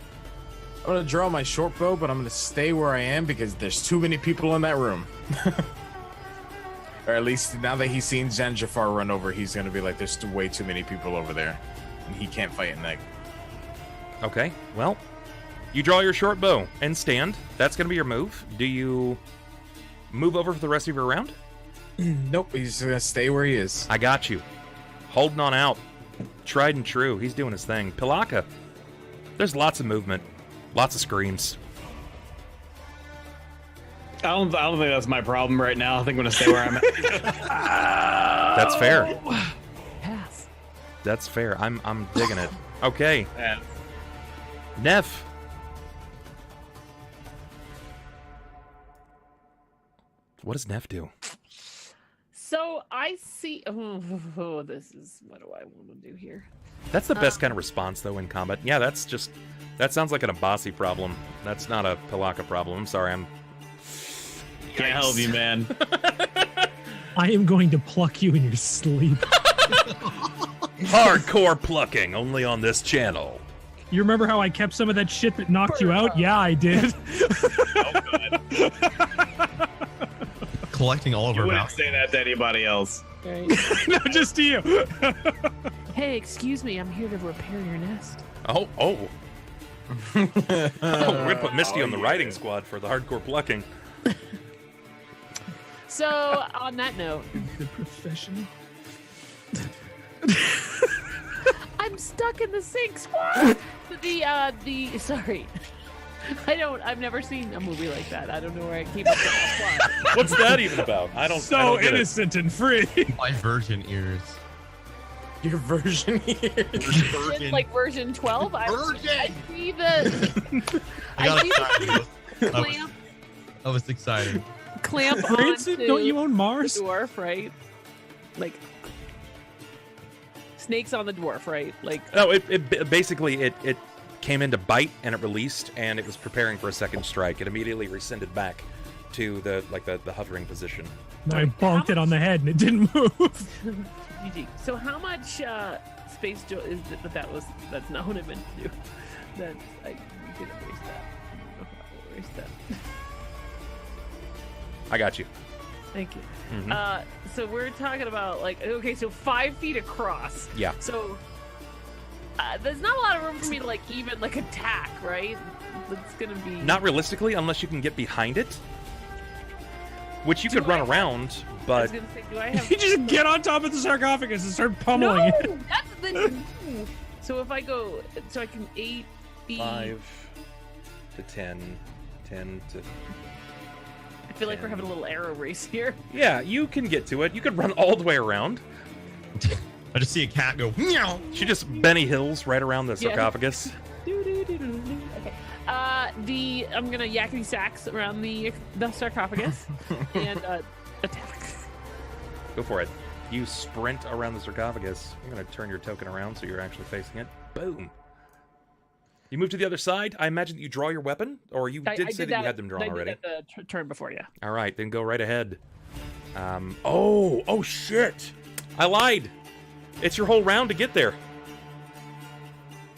I'm gonna draw my short bow, but I'm gonna stay where I am because there's too many people in that room. Or at least now that he's seen Xanjafar run over, he's gonna be like, there's way too many people over there, and he can't fight in that. Okay, well, you draw your short bow and stand. That's going to be your move. Do you move over for the rest of your round? Nope, he's gonna stay where he is. I got you. Holding on out. Tried and true. He's doing his thing. Pilakka. There's lots of movement. Lots of screams. I don't think that's my problem right now. I think I'm gonna stay where I'm at. That's fair. Pass. That's fair. I'm digging it. Okay. Yeah. Neff. What does Neff do? So I see. Oh, this is what do I want to do here? That's the best kind of response, though, in combat. Yeah, that's just... That sounds like an Abasi problem. That's not a Pilakka problem. I'm sorry, I'm... Can't help you, man. I am going to pluck you in your sleep. Hardcore plucking, only on this channel. You remember how I kept some of that shit that knocked you out? Yeah, I did. Collecting all of You her wouldn't mouth. say that to anybody else. Right. No, just to you. Hey, excuse me. I'm here to repair your nest. Oh. We're gonna put Misty on the riding squad for the hardcore plucking. So on that note, The professional. I'm stuck in the sink squad. The sorry. I've never seen a movie like that. I don't know where I came up with that plot. What's that even about? I don't So get it. innocent and free. My virgin ears. Your version here. It's like version 12. I see the I got I see excited. the clamp I was excited. clamp Rancid, onto don't you own the Mars? dwarf, right? Like snakes on the dwarf, right? Like No, it basically it came in to bite and it released and it was preparing for a second strike. It immediately rescinded back to the hovering position. I bonked it on the head and it didn't move. GG. So how much space is that's not what I meant to do. That's I did erase that. I don't know how to erase that. I got you. Thank you. Mhm. So we're talking about like okay, so 5 feet across. Yeah. So there's not a lot of room for me to like even like attack, right? That's gonna be Not realistically, unless you can get behind it, which you Do could run I have- around. I was But gonna say, do I have You just get on top of the sarcophagus and start pummeling no? it. That's the no. So if I go, so I can 8 feet. 5 to 10, 10 to I feel like we're having a little arrow race here. yeah, you can get to it. You could run all the way around. I just see a cat go. Meow. She just Benny Hills right around the Yeah. sarcophagus. Doo-doo-doo-doo-doo. Okay. I'm gonna yakety sax around the sarcophagus and attack. Go for it. You sprint around the sarcophagus. I'm gonna turn your token around so you're actually facing it. Boom. You move to the other side. I imagine that you draw your weapon, or you I did say did that you had them drawn I already. did that the turn before, yeah. All right, then go right ahead. Oh shit! I lied. It's your whole round to get there.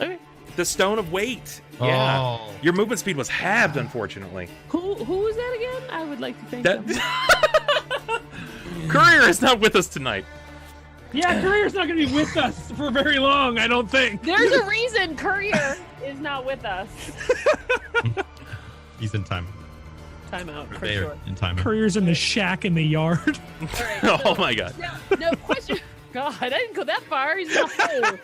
Okay. The Stone of Weight. Yeah. Oh. Your movement speed was halved, unfortunately. Who was that again? I would like to thank That them. Courier is not with us tonight. Yeah, Courier's not going to be with us for very long, I don't think. There's a reason Courier is not with us. He's in time. Time out for They are sure. in time. Courier's in the shack in the yard. All right, Oh my god. No question. God, I didn't go that far. He's in a hole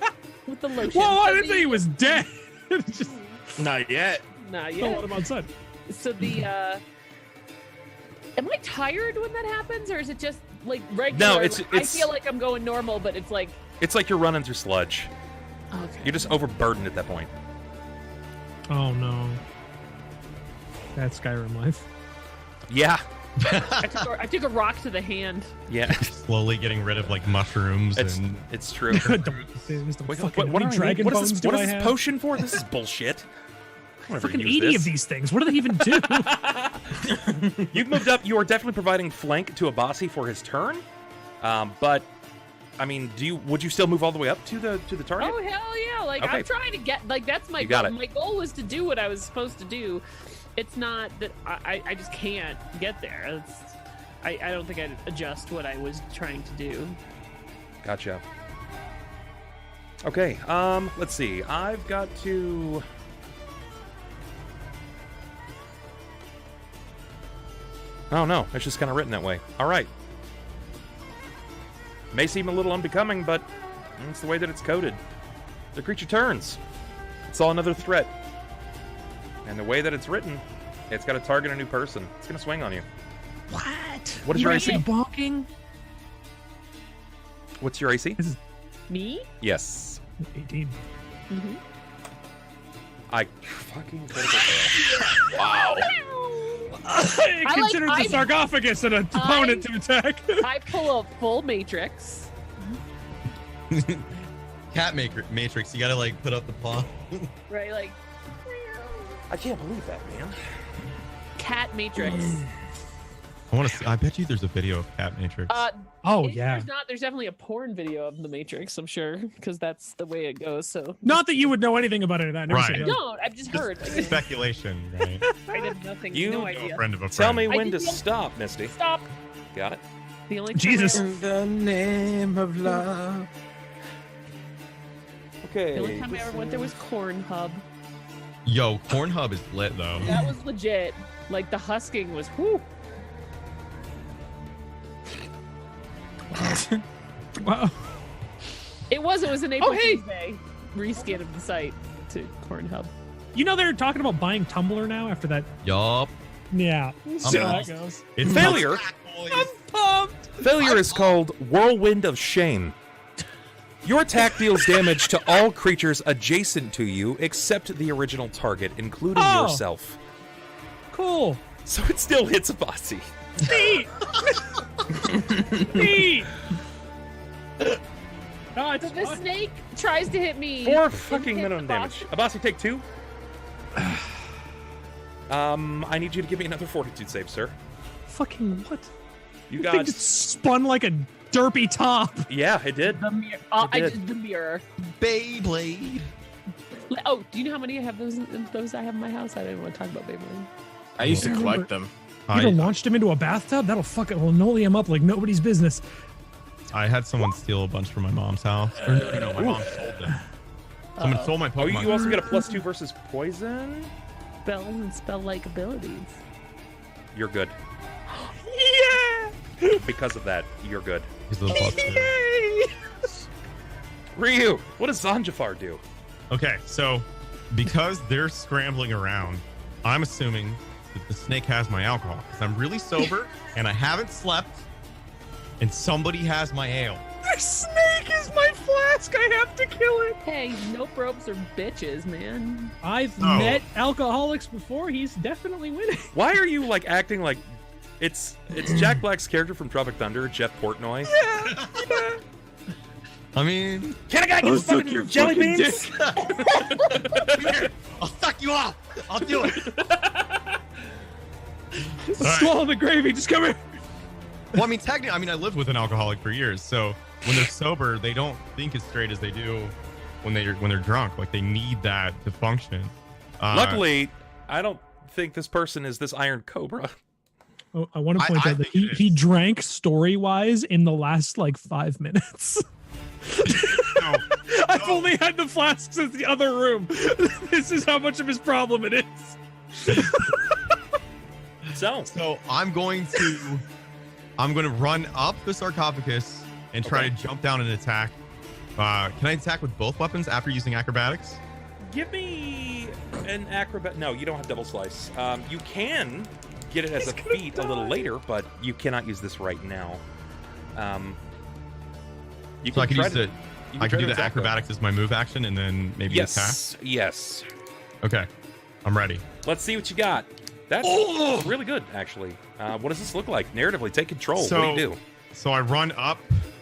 with the lotion. Whoa, I So didn't say he was dead. Just Not yet. Nah, don't yeah. let him outside. So the am I tired when that happens, or is it just like regular? No, it's- I feel like I'm going normal, but it's like It's like you're running through sludge. okay. You're just overburdened at that point. Oh no. That's Skyrim life. Yeah. I took a rock to the hand. Yeah. Slowly getting rid of like mushrooms and It's true. Don't say this, the Wait, fucking what many dragon what is bones this, do what I is this have? potion for? This is bullshit. I don't ever Fucking use 80 this. of these things. What do they even do? You've moved up. You are definitely providing flank to Abasi for his turn. But I mean, would you still move all the way up to the target? Oh hell yeah! Like Okay. I'm trying to get like that's my You got goal. it. My goal was to do what I was supposed to do. It's not that I just can't get there. I don't think I'd adjust what I was trying to do. Gotcha. Okay, let's see. I've got to... Oh no, it's just kind of written that way. All right. May seem a little unbecoming, but it's the way that it's coded. The creature turns. It's all another threat. And the way that it's written, It's got to target a new person. It's going to swing on you. What? What is your AC? Bonking? What's your AC? Me? Yes. 18. Mm-hmm. I fucking critical fail. Wow. It considers the sarcophagus an opponent to attack. I pull a full matrix. Cat matrix. You gotta like put up the paw. Right, like I can't believe that, man. cat matrix. I want to see. I bet you there's a video of cat matrix. Oh If yeah. There's not. There's definitely a porn video of the Matrix. I'm sure, because that's the way it goes. So. Not that you would know anything about it. I never Right. seen I it. don't. I've just heard. Speculation, right? I did nothing. You no know A idea. friend of a friend. Tell me I when to didn't- stop, Misty. Stop. Got it? The only Jesus. Time In the name of love. Okay. the only time I ever went there was Cornhub. Yo, Pornhub is lit though. That was legit. Like the husking was. Whoo. Wow. It was. It was an April Oh, hey! Tuesday reskin of the site to Cornhub. You know they're talking about buying Tumblr now after that. Yup. Yeah. See how that pumped. goes. It's Failure. I'm pumped. Failure is called Whirlwind of Shame. Your attack deals damage to all creatures adjacent to you except the original target, including Oh. yourself. Cool. So it still hits Abasi. Neat. Neat. No, it's So the fine. snake tries to hit me. 4 and fucking hit minimum the damage. boss. Abasi, take 2. I need you to give me another fortitude save, sir. Fucking what? You The thing got... just spun like a derpy top. Yeah, it did. The mirror. It I did. did the mirror. Beyblade. Oh, do you know how many I have those I have in my house? I didn't want to talk about Beyblade. I used to I collect remember- them. You ever launched him into a bathtub? That'll fucking linoleum up like nobody's business. I had someone steal a bunch from my mom's house. Or no, my mom sold them. Someone stole my Oh, Pokemon. you also get a +2 versus poison? Spells and spell-like abilities. You're good. Yeah! Because of that, you're good. He's a little plus two. Yay! Ryu, what does Xanjafar do? Okay, so because they're scrambling around, I'm assuming that the snake has my alcohol because I'm really sober and I haven't slept, and somebody has my ale. The snake is my flask. I have to kill it. Hey, nope ropes are bitches, man. I've Oh. met alcoholics before. He's definitely winning. Why are you like acting like it's Jack Black's character from Tropic Thunder, Jeff Portnoy? I mean, Can a guy get fucking jelly beans? I'll suck you off. I'll do it. Swallow the gravy. Just come here. Well, I mean, technically, I lived with an alcoholic for years, so when they're sober, they don't think as straight as they do when they're drunk. Like they need that to function. Luckily, I don't think this person is this Iron Cobra. Oh, I want to I point out that think it he is. drank story-wise in the last like 5 minutes. No, I've only had the flasks in the other room. This is how much of his problem it is. So I'm going to run up the sarcophagus and try Okay. to jump down and attack. Can I attack with both weapons after using acrobatics? give me an acrobat. No, you don't have double slice. You can get it as a feat a little later, but you cannot use this right now. You So I can try use to- it. you I try can to do the attack, though. acrobatics as my move action and then maybe attack. Yes. Okay, I'm ready. Let's see what you got. That's really good, actually. What does this look like? Narratively, take control. So- what do you do? So I run up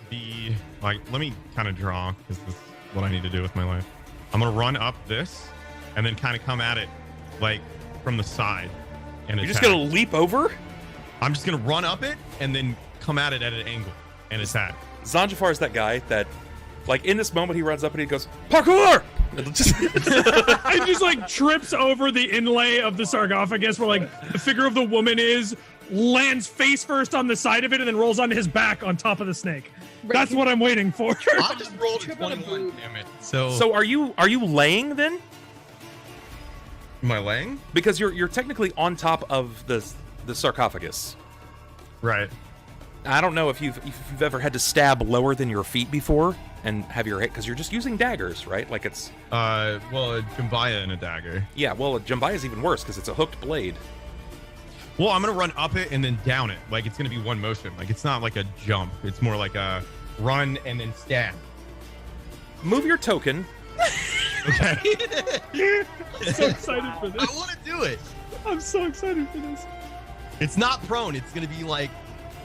the let me kind of draw because this is what I need to do with my life. I'm gonna run up this and then kind of come at it like from the side and You're attack. just gonna leap over? I'm just gonna run up it and then come at it at an angle and attack. Xanjafar is that guy that, like, in this moment, he runs up and he goes, parkour! It'll just- It just like trips over the inlay of the sarcophagus where like the figure of the woman is, lands face first on the side of it, and then rolls onto his back on top of the snake. That's what I'm waiting for. I just rolled a Trip on a 21. boob. Damn it. So, So are you laying then? am I laying? Because you're technically on top of the sarcophagus. Right. I don't know if you've ever had to stab lower than your feet before and have your hit, because you're just using daggers, right? Like it's Well, a Jambaya and a dagger. yeah. Well, a Jambaya is even worse because it's a hooked blade. Well, I'm gonna run up it and then down it. Like it's gonna be one motion. Like it's not like a jump. It's more like a run and then stab. Move your token. Okay. I'm so excited for this. I want to do it. I'm so excited for this. It's not prone. It's gonna be like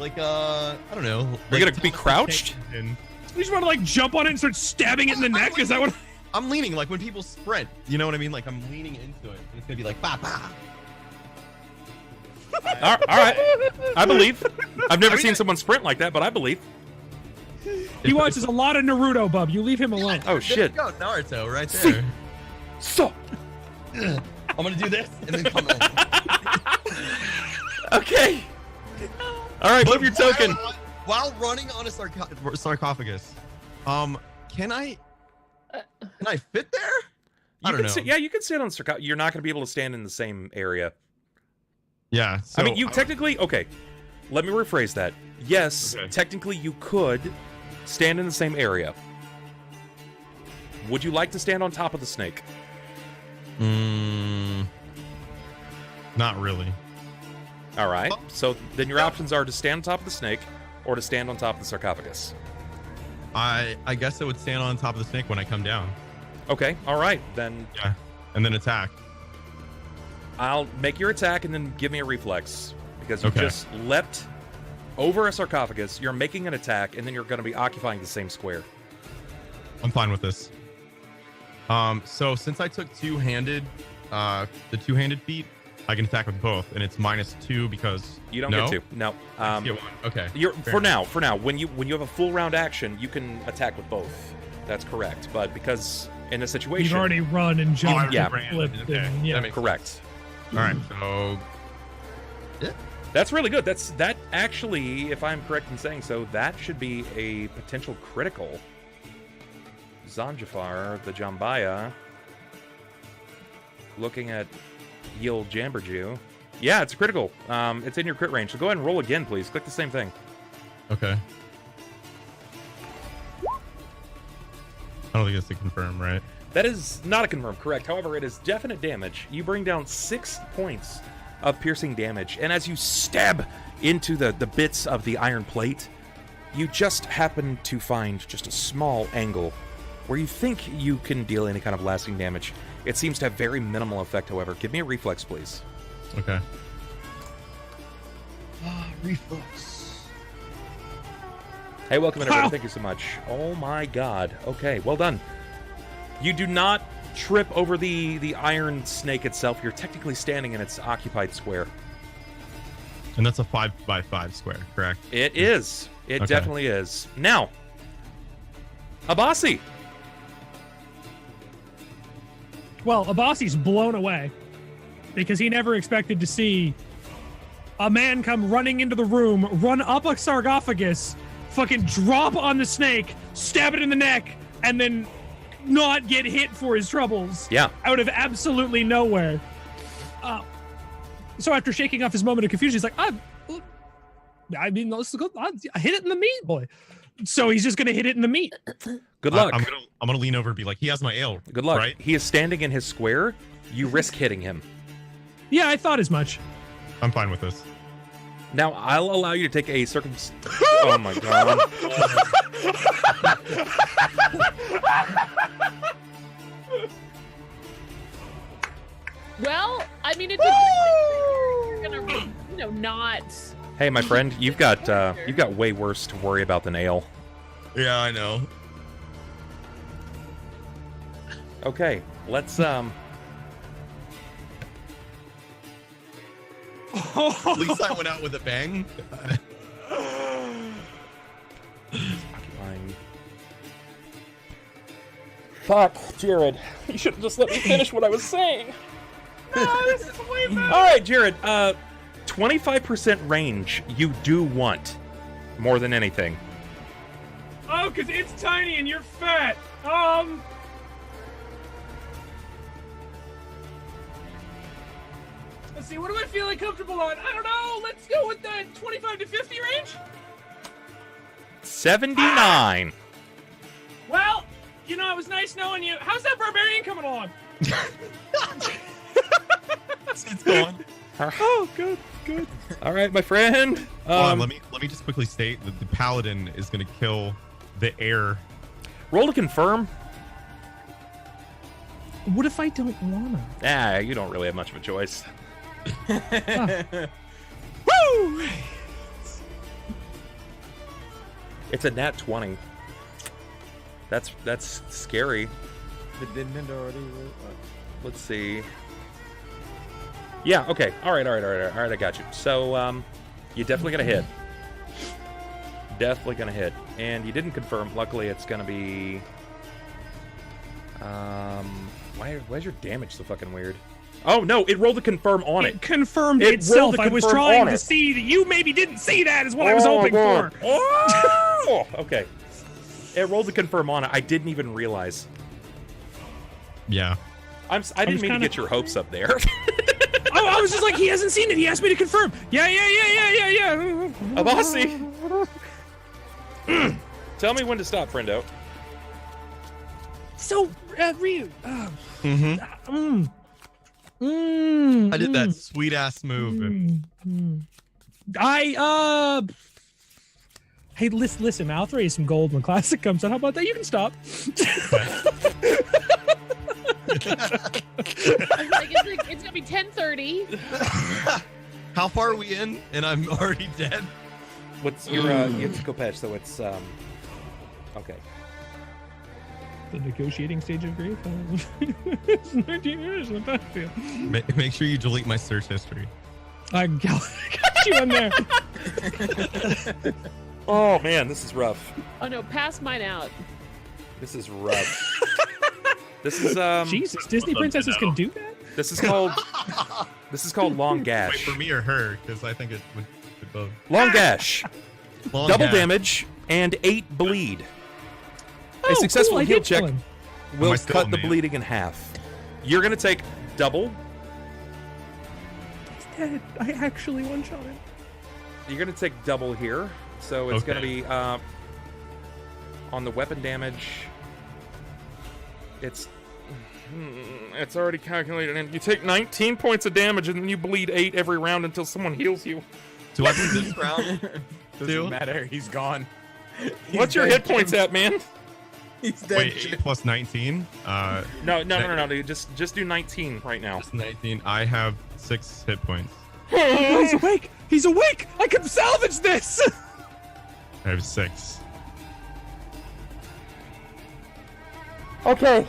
I don't know. You're like gonna be crouched? And You just want to like jump on it and start stabbing it in the neck? Is that what? I'm leaning like when people sprint. You know what I mean? Like I'm leaning into it, and it's gonna be like ba ba. All right. I believe. I've never seen someone sprint like that, but I believe. He watches a lot of Naruto, bub. You leave him alone. Oh, shit. There you go, Naruto, right there. So. I'm gonna do this and then come over. Okay. All right, move your token. While running on a sarcophagus, can I fit there? I don't know. Yeah, you can stand on the sarcophagus. You're not going to be able to stand in the same area. Yeah. So, I mean, you technically... Okay, let me rephrase that. Yes, Okay. technically you could stand in the same area. Would you like to stand on top of the snake? Not really. All right, so then your options are to stand on top of the snake or to stand on top of the sarcophagus. I guess I would stand on top of the snake when I come down. Okay, all right, then Yeah. And then attack. I'll make your attack and then give me a reflex. Because you Okay. just leapt over a sarcophagus, you're making an attack, and then you're going to be occupying the same square. I'm fine with this. So since I took two-handed, the two-handed feat, I can attack with both, and it's -2 because You don't no? get to. No. Get one. Okay. For now, when you have a full round action, you can attack with both. That's correct. But because in a situation, You've already run and jumped yeah. and flipped. Okay. And, yeah. That makes correct. All right. So That's really good. That actually, if I'm correct in saying so, that should be a potential critical. Xanjafar, the Jambaya, looking at Yil Jamberjew. Yeah, it's a critical. It's in your crit range. So go ahead and roll again, please. Click the same thing. okay. I don't think it's to confirm, right? That is not a confirm, correct. However, it is definite damage. You bring down 6 points of piercing damage, and as you stab into the bits of the iron plate, you just happen to find just a small angle where you think you can deal any kind of lasting damage. It seems to have very minimal effect, however. Give me a reflex, please. Okay. Reflex. Hey, welcome in, everybody. Thank you so much. Oh my god. Okay, well done. You do not trip over the iron snake itself. You're technically standing in its occupied square. And that's a 5x5 square, correct? It is. It Okay. definitely is. Now, Abasi. Well, Abasi's blown away because he never expected to see a man come running into the room, run up a sarcophagus, fucking drop on the snake, stab it in the neck, and then not get hit for his troubles. Yeah. Out of absolutely nowhere. So after shaking off his moment of confusion, he's like, I mean, let's go. I hit it in the meat, boy. So he's just gonna hit it in the meat. Good luck. I'm gonna lean over and be like, he has my ale. Good luck. Right? He is standing in his square. You risk hitting him. Yeah, I thought as much. I'm fine with this. Now, I'll allow you to take a Oh my god. Well, I mean, it just you're gonna, not. Hey, my friend, you've got way worse to worry about than ale. Yeah, I know. Okay, let's At least I went out with a bang. Fuck, Jared. You should have just let me finish what I was saying. No, this is way better. All right, Jared. 25% range you do want more than anything. Oh, because it's tiny and you're fat. Let's see, what am I feeling comfortable on? I don't know. Let's go with the 25 to 50 range. 79. Well, it was nice knowing you. How's that barbarian coming along? It's going. Oh, good. good. All right, my friend. Hold on, let me just quickly state that the paladin is going to kill the air. Roll to confirm. What if I don't wanna? You don't really have much of a choice. Woo! It's a nat 20. That's scary. But didn't it already? Let's see. Yeah, okay. All right, I got you. So, you definitely gonna hit. Definitely gonna hit. And you didn't confirm. Luckily, it's gonna be... why is your damage so fucking weird? Oh, no, it rolled to confirm on it. It confirmed It itself. rolled to I was confirm trying on to it. see that you maybe didn't see that is what I was hoping God. for. Oh! Okay. It rolled to confirm on it. I didn't even realize. Yeah. I didn't mean to get your hopes up there. Oh, I was just like, he hasn't seen it. He asked me to confirm. Yeah. Abasi. Tell me when to stop, friendo. So, Ryu. Mm-hmm. I did that sweet ass move. Hey, listen, I'll throw you some gold when Classic comes out. How about that? You can stop. It's gonna be 10:30. How far are we in? And I'm already dead. What's your it's Kopech, so it's okay. The negotiating stage of grief. It's 19 years on the battlefield. Make sure you delete my search history. I got you in there. Oh man, this is rough. Oh no, pass mine out. This is rough. This is Jesus, Disney princesses can do that? This is called long Wait, gash. for me or her? Because I think it would both. Long gash. Long Double gash. damage and 8 bleed. Oh, A successful cool, I heal did check kill him. will I still cut the man? bleeding in half. You're gonna take double. He's dead. I actually one-shot him. You're gonna take double here, so it's gonna Okay. be on the weapon damage. It's already calculated, and you take 19 points of damage, and then you bleed 8 every round until someone heals you. Do I bleed this round? Doesn't matter. He's gone. What's your hit points at, man? He's dead. Wait, 8 plus 19? No, dude. Just do 19 right now. Plus 19. I have 6 hit points. He's awake. He's awake. I can salvage this. I have 6. Okay.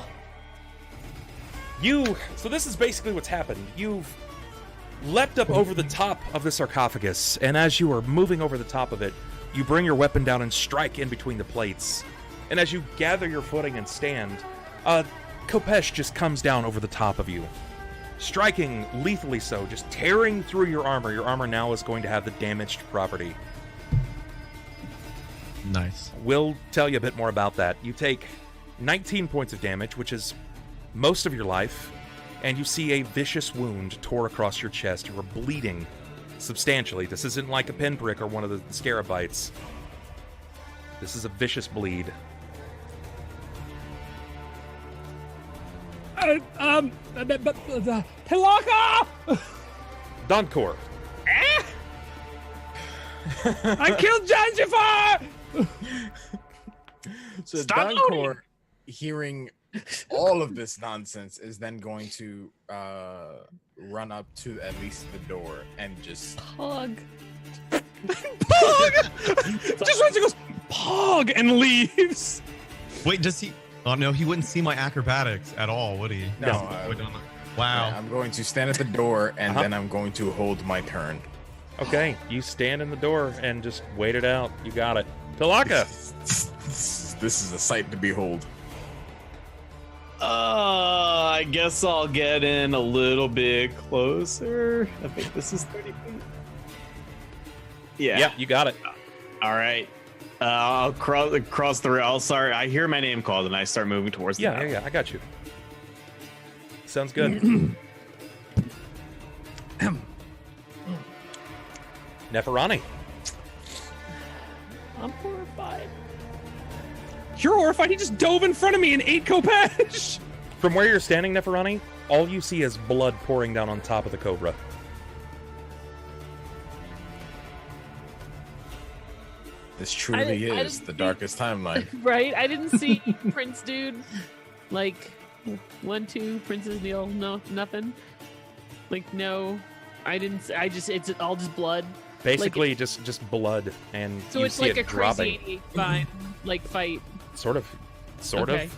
So this is basically what's happened. You've leapt up over the top of the sarcophagus, and as you are moving over the top of it, you bring your weapon down and strike in between the plates. And as you gather your footing and stand, Kopech just comes down over the top of you, striking lethally so, just tearing through your armor. Your armor now is going to have the damaged property. Nice. We'll tell you a bit more about that. You take 19 points of damage, which is most of your life, and you see a vicious wound tore across your chest. You are bleeding substantially. This isn't like a pinprick or one of the scarab bites. This is a vicious bleed. Pilakka! Donkor. I killed Xanjafar! So Stop Donkor, hearing all of this nonsense, is then going to run up to at least the door and just Hug. Pog! Just runs and goes, Pog! And leaves. Wait, does he? Oh no, he wouldn't see my acrobatics at all, would he? No, Wow. I'm going to stand at the door and then I'm going to hold my turn. Okay, you stand in the door and just wait it out. You got it. Pilakka. This is a sight to behold. I guess I'll get in a little bit closer. I think this is 30 feet. Yeah. Yeah, you got it. All right. I'll cross the rail. I hear my name called and I start moving towards the map. Yeah, I got you. Sounds good. Neferani. I'm horrified. You're horrified. He just dove in front of me and ate Kopech. From where you're standing, Neferani, all you see is blood pouring down on top of the cobra. This truly I is didn't the see- darkest timeline. Right? I didn't see Prince Dude. Like, 1, 2, Princess Neil. No, nothing. Like, no. I didn't. I just. It's all just blood. Basically, just blood, and So you it's see like it a dropping. crazy fine, like fight. Sort of. Okay.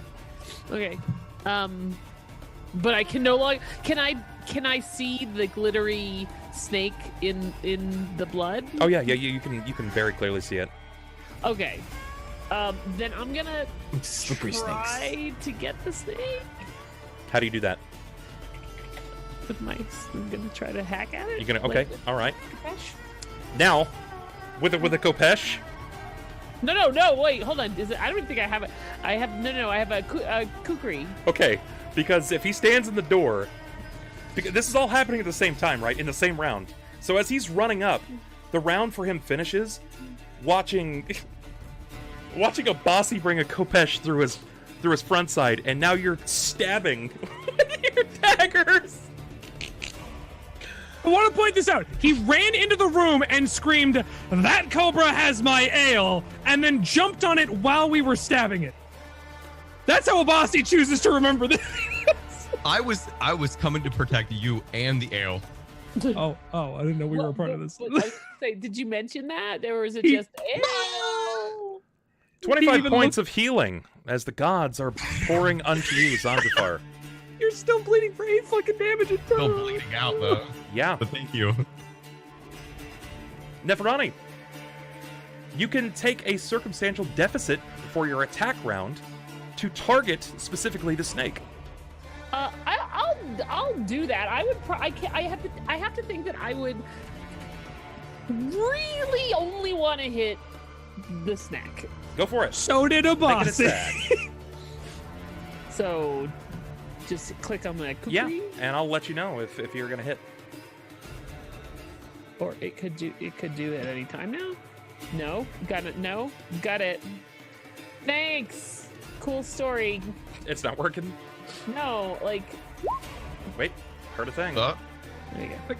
Okay. But I can no longer. Can I see the glittery snake in the blood? Oh yeah, you can very clearly see it. Okay. Then I'm gonna Slippery try snakes. to get the snake How do you do that? with my. I'm gonna try to hack at it. You're gonna okay, Like, all right. Kapesh? Now, with a Kopesh. No. Wait, hold on. Is it? I don't think I have it. I have no. I have a kukri. Okay, because if he stands in the door, because this is all happening at the same time, right? In the same round. So as he's running up, the round for him finishes, watching Abasi bring a Kopesh through his front side, and now you're stabbing with your daggers. I want to point this out. He ran into the room and screamed, "That cobra has my ale," and then jumped on it while we were stabbing it. That's how Abasi chooses to remember this. I was coming to protect you and the ale. Oh, I didn't know we were a part of this. I was gonna say, did you mention that, or was it He- just? Ew. 25 even points of healing as the gods are pouring unto you, Xanjafar. You're still bleeding for 8 fucking damage. Still bleeding out though. Yeah. But thank you. Neferani, you can take a circumstantial deficit for your attack round to target specifically the snake. I'll do that. I would. I have to think that I would really only want to hit the snack. Go for it. So did Make it a Abasi. stab. So just click on the cookie. Yeah, and I'll let you know if you're gonna hit. Or it could do it at any time now. No, got it. No, got it. Thanks. Cool story. It's not working. No, like Wait, heard a thing. there you go.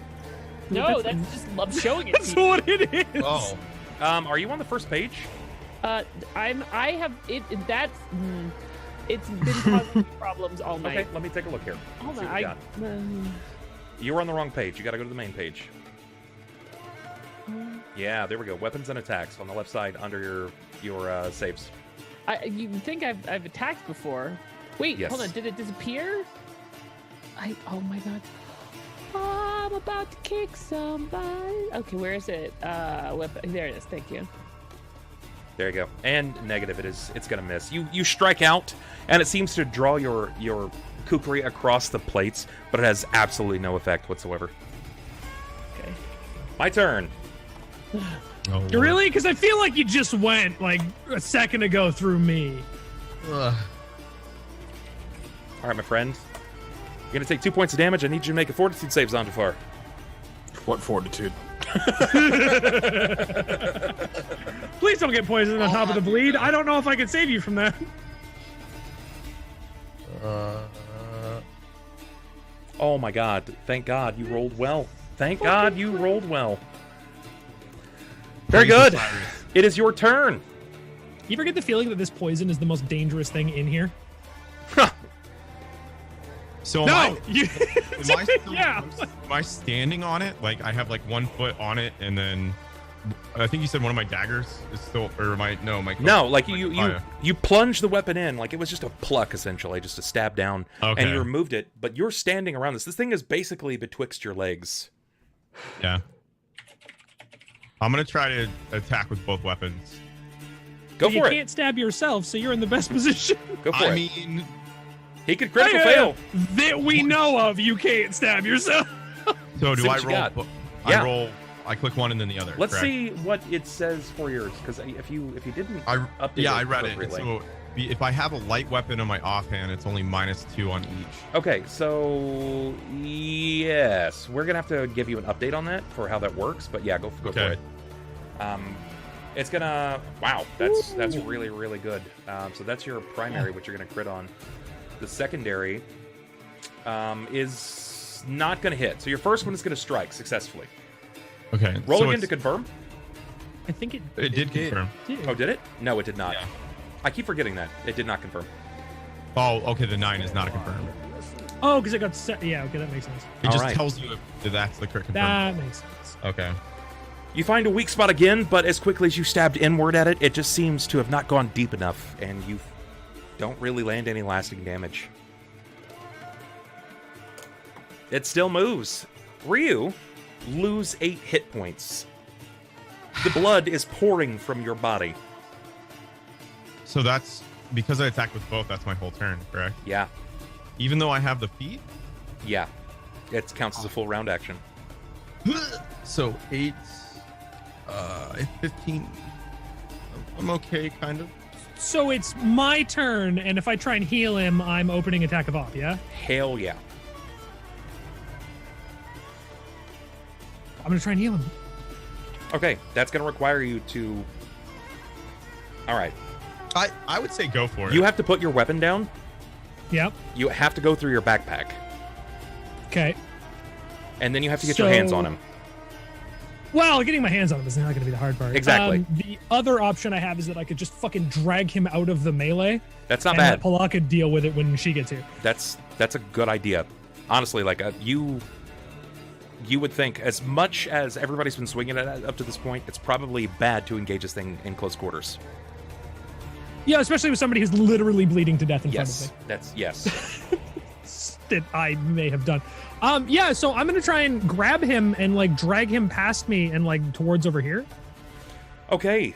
No, that's just I'm showing it That's to you. what it is. Oh. Are you on the first page? I have it. That's it's been causing me problems all night. Okay, let me take a look here. Hold See on. what we got. You were on the wrong page. You got to go to the main page. Yeah, there we go. Weapons and attacks on the left side under your saves. You think I've attacked before? Wait, Yes. hold on. Did it disappear? Oh my god. I'm about to kick somebody. Okay, where is it? Weapon. There it is. Thank you. There you go. And negative. It's gonna miss. You strike out, and it seems to draw your kukri across the plates, but it has absolutely no effect whatsoever. Okay. My turn. Oh, Really? Because I feel like you just went like a second ago through me. Ugh. All right, my friend. You're gonna take 2 points of damage. I need you to make a fortitude save, Xanjafar. What fortitude? Please don't get poisoned on top of the bleed. I don't know if I can save you from that. Oh my god. Thank God you rolled well. Thank God you rolled well. Very Praise good. Osiris. It is your turn. You ever get the feeling that this poison is the most dangerous thing in here? So No! am You, I still, yeah. am I standing on it? Like I have like 1 foot on it, and then I think you said one of my daggers is still, or my No, like my you fire. you plunge the weapon in like it was just a pluck, essentially, just a stab down, Okay. and you removed it. But you're standing around this. This thing is basically betwixt your legs. Yeah. I'm gonna try to attack with both weapons. Go you for it. can't stab yourself, so you're in the best position. Go for I it. mean, He could critical fail. That we know of, you can't stab yourself. so do See I what you roll? got. I Yeah. roll. I click one and then the other. Let's correct? see what it says for yours, because if you didn't update Yeah, it I read it. appropriately. So if I have a light weapon on my offhand, it's only -2 on each. Okay, so yes, we're gonna have to give you an update on that for how that works. But yeah, go for Okay. it. It's gonna. Wow, that's really really good. So that's your primary, which you're gonna crit on. The secondary is not gonna hit. So your first one is gonna strike successfully. Okay. Roll so again it's- to confirm. I think it It did confirm. did. Oh, did it? No, it did not. Yeah. I keep forgetting that. It did not confirm. Oh, okay. The 9 is not a confirm. Oh, because it got set. Yeah, okay, that makes sense. It All just right. tells you if that's the correct confirm. That makes sense. Okay. You find a weak spot again, but as quickly as you stabbed inward at it, it just seems to have not gone deep enough, and you don't really land any lasting damage. It still moves. Ryu, lose 8 hit points. The blood is pouring from your body. So that's because I attacked with both. That's my whole turn, correct? Yeah, Even though I have the feet. yeah. It counts as a full round action. So 8, 15. I'm okay, kind of. So it's my turn, and if I try and heal him, I'm opening attack of op, yeah? Hell yeah. I'm gonna try and heal him. Okay, that's going to require you to... Alright. I would say go for it. You have to put your weapon down. Yep. You have to go through your backpack. Okay. And then you have to get your hands on him. Well, getting my hands on him is not going to be the hard part. Exactly. The other option I have is that I could just fucking drag him out of the melee. That's not and bad. let Pilakka deal with it when she gets here. That's a good idea. Honestly, like you would think, as much as everybody's been swinging at it up to this point, it's probably bad to engage this thing in close quarters. Yeah, especially with somebody who's literally bleeding to death in front Yes, of me. that's yes. That I may have done. Yeah, so I'm gonna try and grab him and like drag him past me and like towards over here. Okay,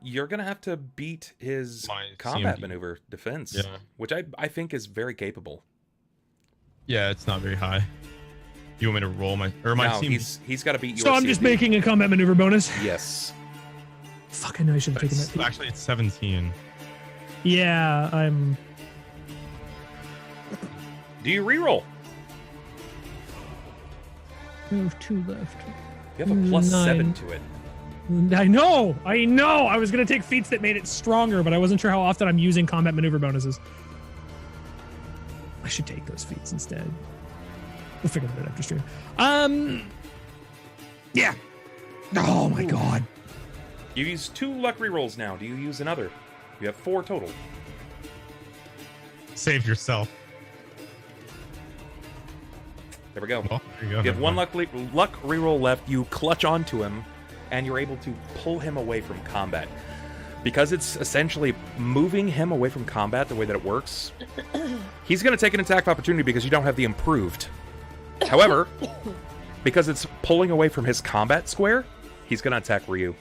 you're gonna have to beat his My combat CMD. maneuver defense, Yeah. which I think is very capable. Yeah, it's not very high. You want me to roll my No, CMD? he's got to beat your So I'm just CMD. making a combat maneuver bonus. Yes. Fuck, I know I should have taken that. Actually, it's 17. Yeah, I'm. Do you reroll? Move 2 left. You have a plus 9. 7 to it. I know. I was gonna take feats that made it stronger, but I wasn't sure how often I'm using combat maneuver bonuses. I should take those feats instead. We'll figure that out after stream. Yeah. Oh my god. You use 2 luck rerolls now. Do you use another? You have 4 total. Save yourself. There we go. Well, there you go. You have 1 luck reroll left. You clutch onto him, and you're able to pull him away from combat. Because it's essentially moving him away from combat the way that it works, he's going to take an attack of opportunity because you don't have the improved. However, because it's pulling away from his combat square, he's going to attack Ryu.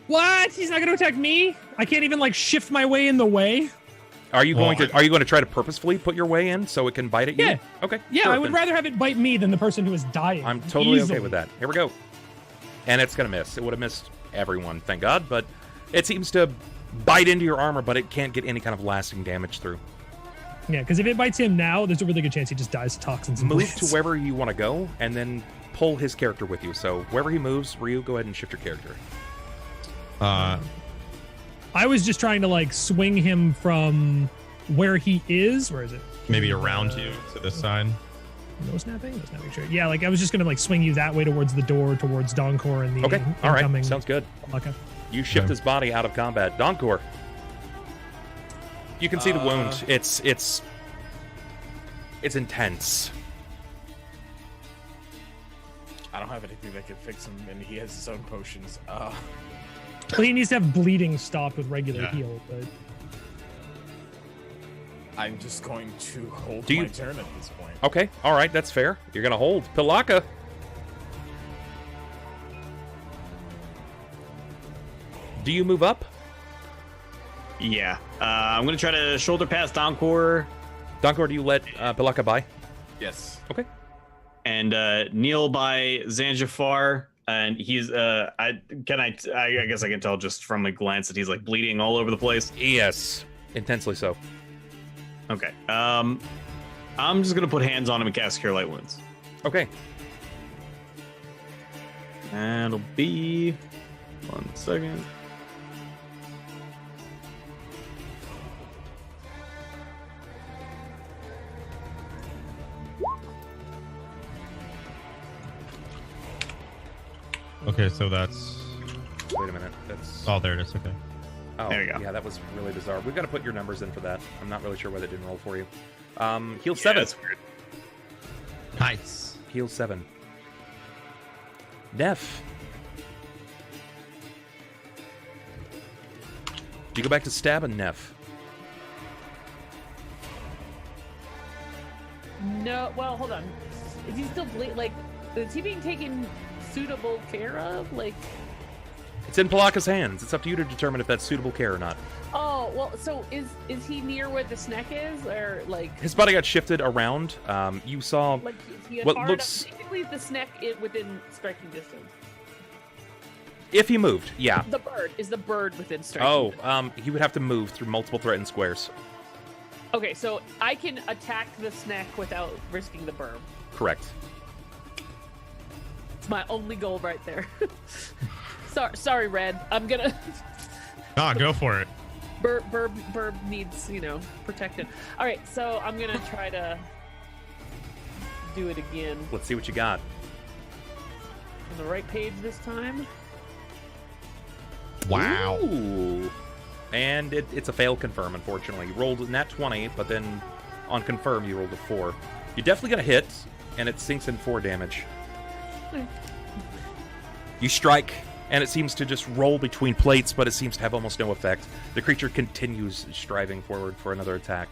What? He's not gonna attack me? I can't even like shift my way in the way. Are you going to try to purposefully put your way in so it can bite at you? Yeah. Okay. Yeah, sure, I would then rather have it bite me than the person who is dying. I'm totally Easily. okay with that. Here we go. And it's going to miss. It would have missed everyone, thank God, but it seems to bite into your armor, but it can't get any kind of lasting damage through. Yeah, because if it bites him now, there's a really good chance he just dies to toxins. And Move bleeds. to wherever you want to go, and then pull his character with you. So wherever he moves, Ryu, go ahead and shift your character. I was just trying to like swing him from where he is. Where is it? Maybe around you to this side. No snapping? No snapping. Sure. Yeah, like I was just gonna like swing you that way towards the door, towards Donkor and the Okay, all right, incoming sounds good. Pilakka. You shift Okay. his body out of combat. Donkor. You can see the wound. It's intense. I don't have anything that can fix him, and he has his own potions. Well, he needs to have bleeding stopped with regular Yeah. heal, but I'm just going to hold Do my you- turn at this point. Okay, all right, that's fair. You're gonna hold. Pilakka. Do you move up? Yeah. I'm going to try to shoulder pass Donkor Donkor, do you let Pilakka by? Yes. Okay. and kneel by Xanjafar. And he's, I guess I can tell just from a glance that he's like bleeding all over the place. Yes, intensely so. Okay. I'm just going to put hands on him and cast Cure Light Wounds. Okay. That'll be 1 second. Okay, so that's That's. Oh, there it is. Okay. Oh, There you go. yeah, that was really bizarre. We've got to put your numbers in for that. I'm not really sure why that didn't roll for you. Heal 7. That's weird. Nice. Heal 7. Nef. Do you go back to stabbing Nef? No, well, hold on. Is he still like? Is he being taken suitable care of? Like, It's in Pilakka's hands. It's up to you to determine if that's suitable care or not. oh, well, so is he near where the snack is, or like? His body got shifted around. You saw Like, is he what far looks- enough? Basically, the snack within striking distance. if he moved. Yeah. The bird is the bird within striking. Oh, distance. he would have to move through multiple threatened squares. Okay, so I can attack the snack without risking the berm. Correct. It's my only goal right there. Sorry, Red. I'm gonna. Ah, go for it. Burb needs, protected. All right, so I'm gonna try to do it again. Let's see what you got. On the right page this time. Wow. Ooh. And it's a fail confirm, unfortunately. You rolled a nat 20, but then on confirm you rolled a 4. You're definitely going to hit, and it sinks in 4 damage. You strike, and it seems to just roll between plates, but it seems to have almost no effect. The creature continues striving forward for another attack.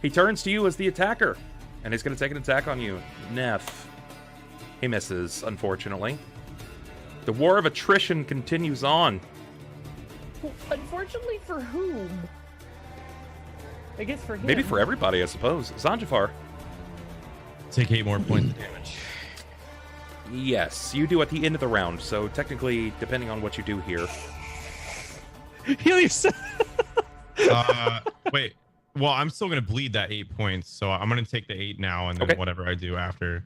He turns to you as the attacker, and he's going to take an attack on you. Nef. He misses, unfortunately. The war of attrition continues on. Unfortunately, for whom? I guess for him. Maybe for everybody, I suppose. Xanjafar. Take 8 more points of damage. Yes, you do at the end of the round, so technically, depending on what you do here. Heal yourself. Wait. Well, I'm still gonna bleed that 8 points, so I'm gonna take the 8 now, and then Okay. whatever I do after.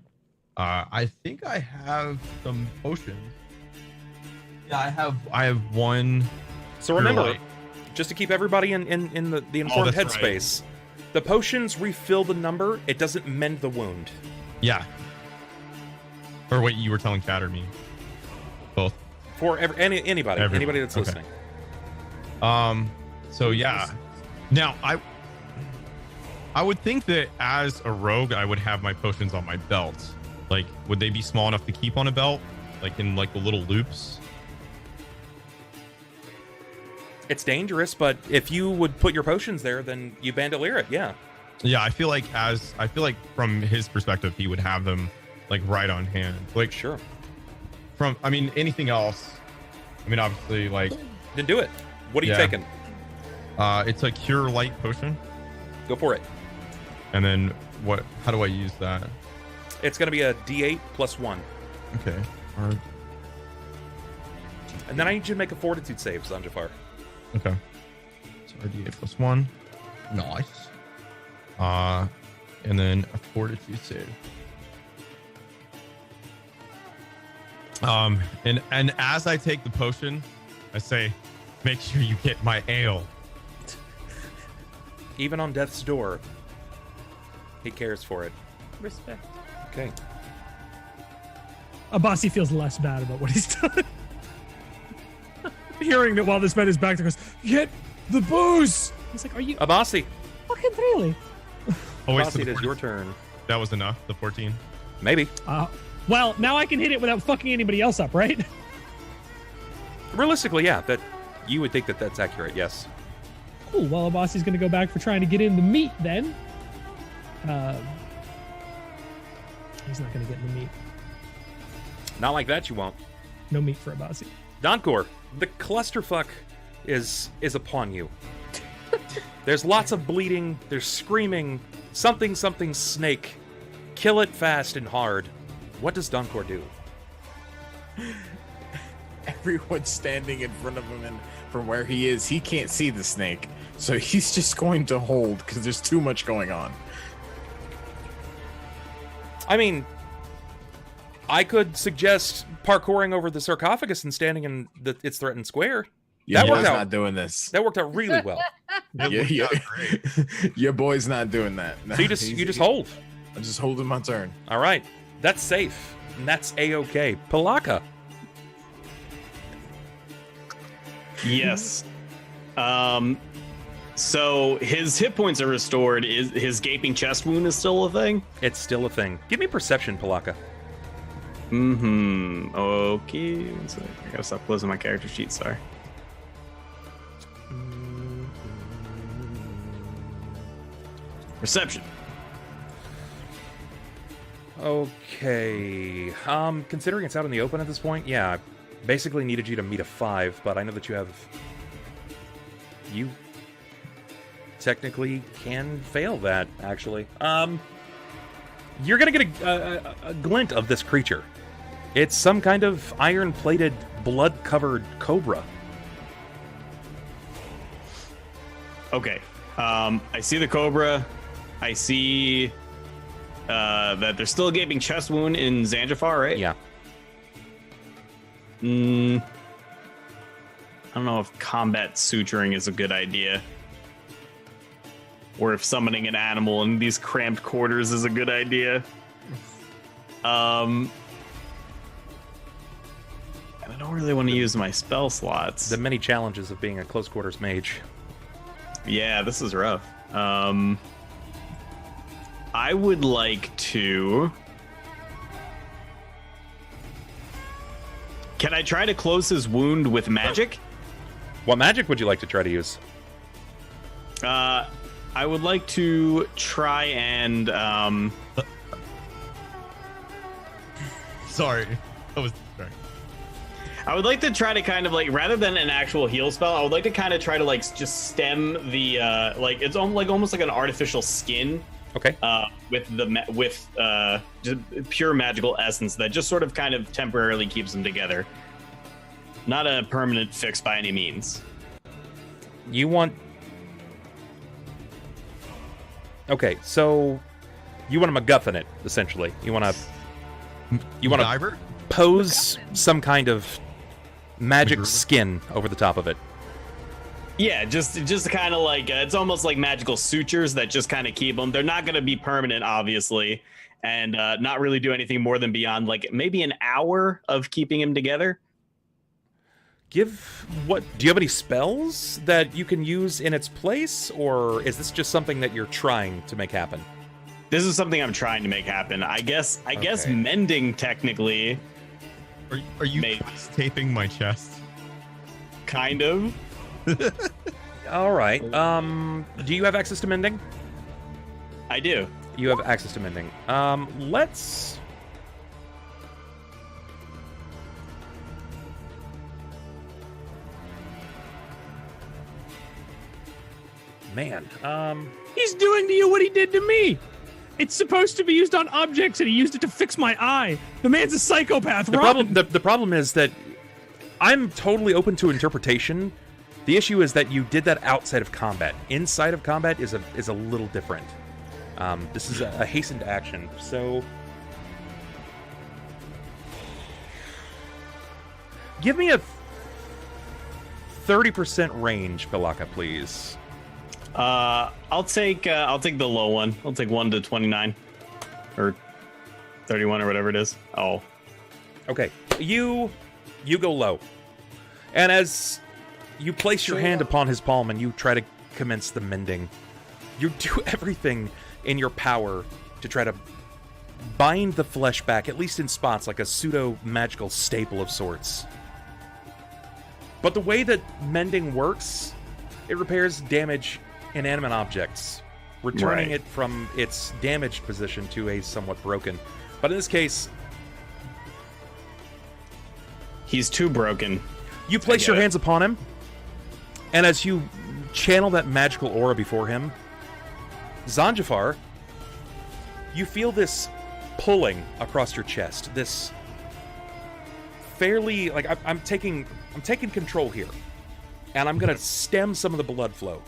I think I have some potions. Yeah, I have one. So remember, Light. just to keep everybody in the informed that's right. headspace, the potions refill the number, it doesn't mend the wound. Yeah. Or wait, you were telling Chad or me? Both. For anybody Everyone. that's Okay. listening. So yeah. Now I would think that as a rogue, I would have my potions on my belt. Like, would they be small enough to keep on a belt? Like in like the little loops? It's dangerous, but if you would put your potions there, then you bandolier it, yeah. Yeah, I feel like from his perspective, he would have them like right on hand. Like Sure. Anything else? Obviously, like Then do it. What are you Yeah. taking? it's a cure light potion. Go for it. And then how do I use that? It's going to be a D8 plus 1. Okay. Or, And then I need you to make a fortitude save, Xanjafar. okay. So RDA plus 1. Nice. And then a fortitude save. And as I take the potion, I say, make sure you get my ale. Even on death's door, he cares for it. Respect. Okay. Abasi feels less bad about what he's done. Hearing that while this man is back there goes, get the booze. He's like, are you Abasi. fucking really? Oh, wait, so Abasi, it the is your turn. that was enough, the 14? Maybe. Well, now I can hit it without fucking anybody else up, right? Realistically, yeah, that you would think that that's accurate, yes. Cool. Well, Abasi's going to go back for trying to get in the meat then. He's not going to get in the meat. Not like that, you won't. No meat for Abasi. Donkor, the clusterfuck is upon you. There's lots of bleeding, there's screaming, something snake. Kill it fast and hard. What does Donkor do? Everyone's standing in front of him, and from where he is, he can't see the snake. So he's just going to hold because there's too much going on. I mean, I could suggest parkouring over the sarcophagus and standing in its threatened square. Your That worked boy's out. not doing this. That worked out really well. Your boy's not doing that. No, So you just hold. I'm just holding my turn. All right. That's safe. And that's A-OK. Pilakka. Yes. So his hit points are restored. Is his gaping chest wound is still a thing? It's still a thing. Give me perception, Pilakka. Okay. So I gotta stop closing my character sheet. Sorry. Perception. Okay. Considering it's out in the open at this point, yeah, I basically needed you to meet a 5, but I know that you technically can fail that, actually. You're gonna get a glint of this creature. It's some kind of iron-plated, blood-covered cobra. Okay. I see the cobra. I see that there's still a gaping chest wound in Xanjafar, right? Yeah. I don't know if combat suturing is a good idea. Or if summoning an animal in these cramped quarters is a good idea. And I don't really want to use my spell slots. The many challenges of being a close-quarters mage. Yeah, this is rough. I would like to... Can I try to close his wound with magic? What magic would you like to try to use? I would like to try and... Sorry. That was... Sorry. I would like to try to kind of like, rather than an actual heal spell, I would like to kind of try to like just stem the like it's almost like an artificial skin. Okay. With just pure magical essence that just sort of kind of temporarily keeps them together. Not a permanent fix by any means. You want... Okay, so you want to MacGuffin it, essentially. You want to Diver? pose some kind of magic skin over the top of it. Yeah, just kind of like it's almost like magical sutures that just kind of keep them. They're not going to be permanent, obviously, and not really do anything more than beyond like maybe an hour of keeping him together. Do you have any spells that you can use in its place, or is this just something that you're trying to make happen? This is something I'm trying to make happen. I guess mending technically. Are you taping my chest? Kind of. All right. Do you have access to mending? I do. You have access to mending. Let's... Man, He's doing to you what he did to me. It's supposed to be used on objects, and he used it to fix my eye. The man's a psychopath. The problem is that I'm totally open to interpretation. The issue is that you did that outside of combat. Inside of combat is a little different. This is a hastened action, so give me a 30% range, Pilakka, please. I'll take the low one. I'll take 1 to 29 or 31 or whatever it is. Oh, okay. You go low, and as you place your hand upon his palm and you try to commence the mending, you do everything in your power to try to bind the flesh back, at least in spots, like a pseudo-magical staple of sorts. But the way that mending works, it repairs damaged inanimate objects, returning it from its damaged position to a somewhat broken. But in this case, he's too broken. You place your hands upon him, and as you channel that magical aura before him, Xanjafar, you feel this pulling across your chest. This fairly, like, I'm taking control here, and I'm going to stem some of the blood flow.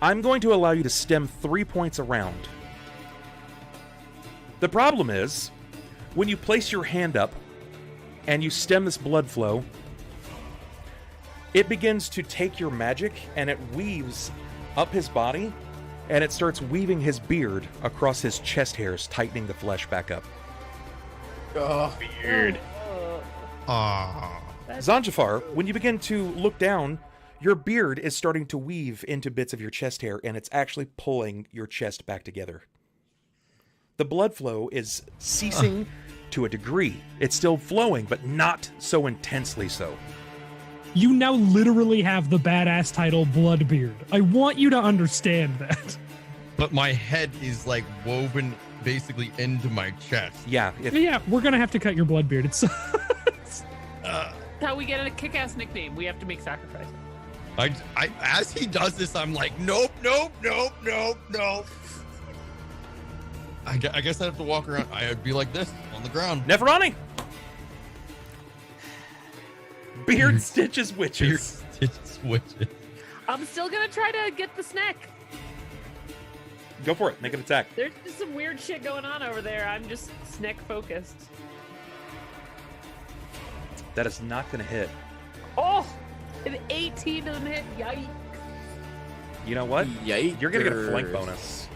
I'm going to allow you to stem 3 points around. The problem is, when you place your hand up and you stem this blood flow, it begins to take your magic and it weaves up his body, and it starts weaving his beard across his chest hairs, tightening the flesh back up. Weird. Xanjafar, when you begin to look down, your beard is starting to weave into bits of your chest hair, and it's actually pulling your chest back together. The blood flow is ceasing to a degree. It's still flowing, but not so intensely so. You now literally have the badass title Bloodbeard. I want you to understand that. But my head is like woven basically into my chest. Yeah. Yeah, we're gonna have to cut your Bloodbeard. It's How we get a kick-ass nickname. We have to make sacrifice. I as he does this, I'm like, nope. I guess I have to walk around. I'd be like this on the ground. Neferani! Beard stitches witches. Stitches witches. I'm still gonna try to get the snack. Go for it. Make an attack. There's just some weird shit going on over there. I'm just snack focused. That is not going to hit. Oh, an 18 doesn't hit. Yikes. You know what? Yikes. You're going to get a flank bonus.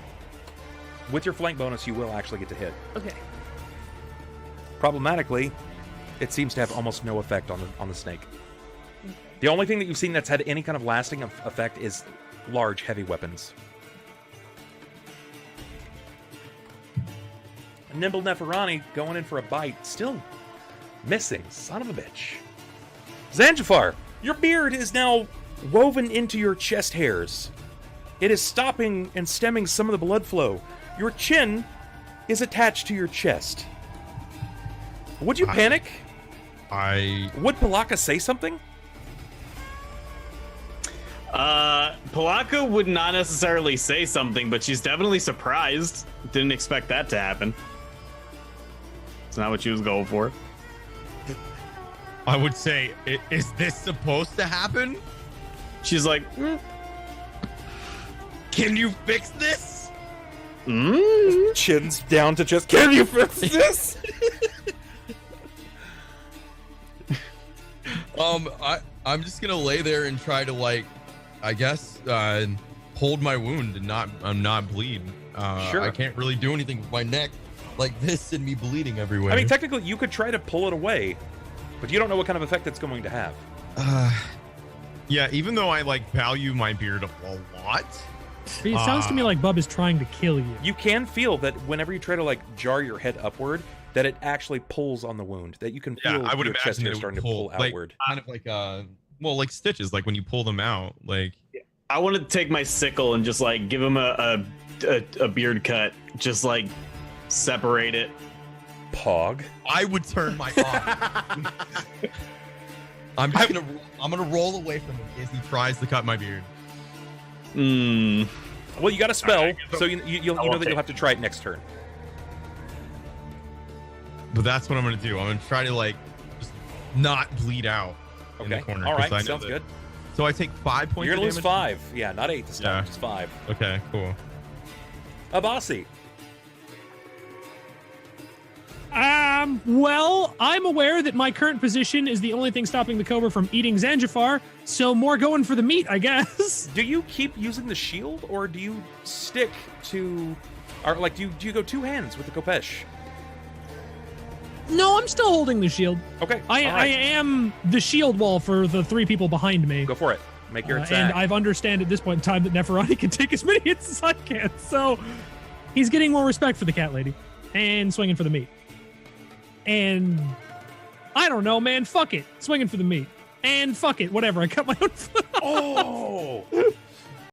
With your flank bonus, you will actually get to hit. Okay. Problematically, it seems to have almost no effect on the snake. The only thing that you've seen that's had any kind of lasting effect is large, heavy weapons. Nimble Neferani going in for a bite. Still missing. Son of a bitch. Xanjafar, your beard is now woven into your chest hairs. It is stopping and stemming some of the blood flow. Your chin is attached to your chest. Would you panic? Would Pilakka say something? Pilakka would not necessarily say something, but she's definitely surprised. Didn't expect that to happen. It's not what she was going for. I would say, is this supposed to happen? She's like, can you fix this? Chin's down to chest. Can you fix this? I'm just gonna lay there and try to, like, I guess, hold my wound and not bleed. Sure. I can't really do anything with my neck like this and me bleeding everywhere. I mean, technically, you could try to pull it away, but you don't know what kind of effect it's going to have. Yeah, even though I, like, value my beard a lot. It sounds to me like Bub is trying to kill you. You can feel that whenever you try to, like, jar your head upward, that it actually pulls on the wound. That you can feel I would your chest imagine hair it would starting pull, to pull outward. Kind of like, like stitches, like when you pull them out. Like, I want to take my sickle and just, like, give him a beard cut. Just, like, separate it. Pog. I would turn my arm. I'm gonna roll away from him as he tries to cut my beard. Well, you got a spell, so you know that you'll have to try it next turn. But that's what I'm gonna do. I'm gonna try to, like, just not bleed out in the corner. All right. 'cause I know Sounds that- good. So I take 5 points. You're gonna of lose damage? 5. Yeah, not 8 this time. Just 5. Okay, cool. Abasi. Well, I'm aware that my current position is the only thing stopping the cobra from eating Xanjafar, so more going for the meat, I guess. Do you keep using the shield, or do you stick to, or like, do you go two hands with the Kopesh? No, I'm still holding the shield. Okay. I am the shield wall for the 3 people behind me. Go for it. Make your attack. And I've understand at this point in time that Neferani can take as many hits as I can, so he's getting more respect for the cat lady and swinging for the meat. And I don't know, man. Fuck it. Swinging for the meat. And fuck it. Whatever. I cut my own foot. Oh!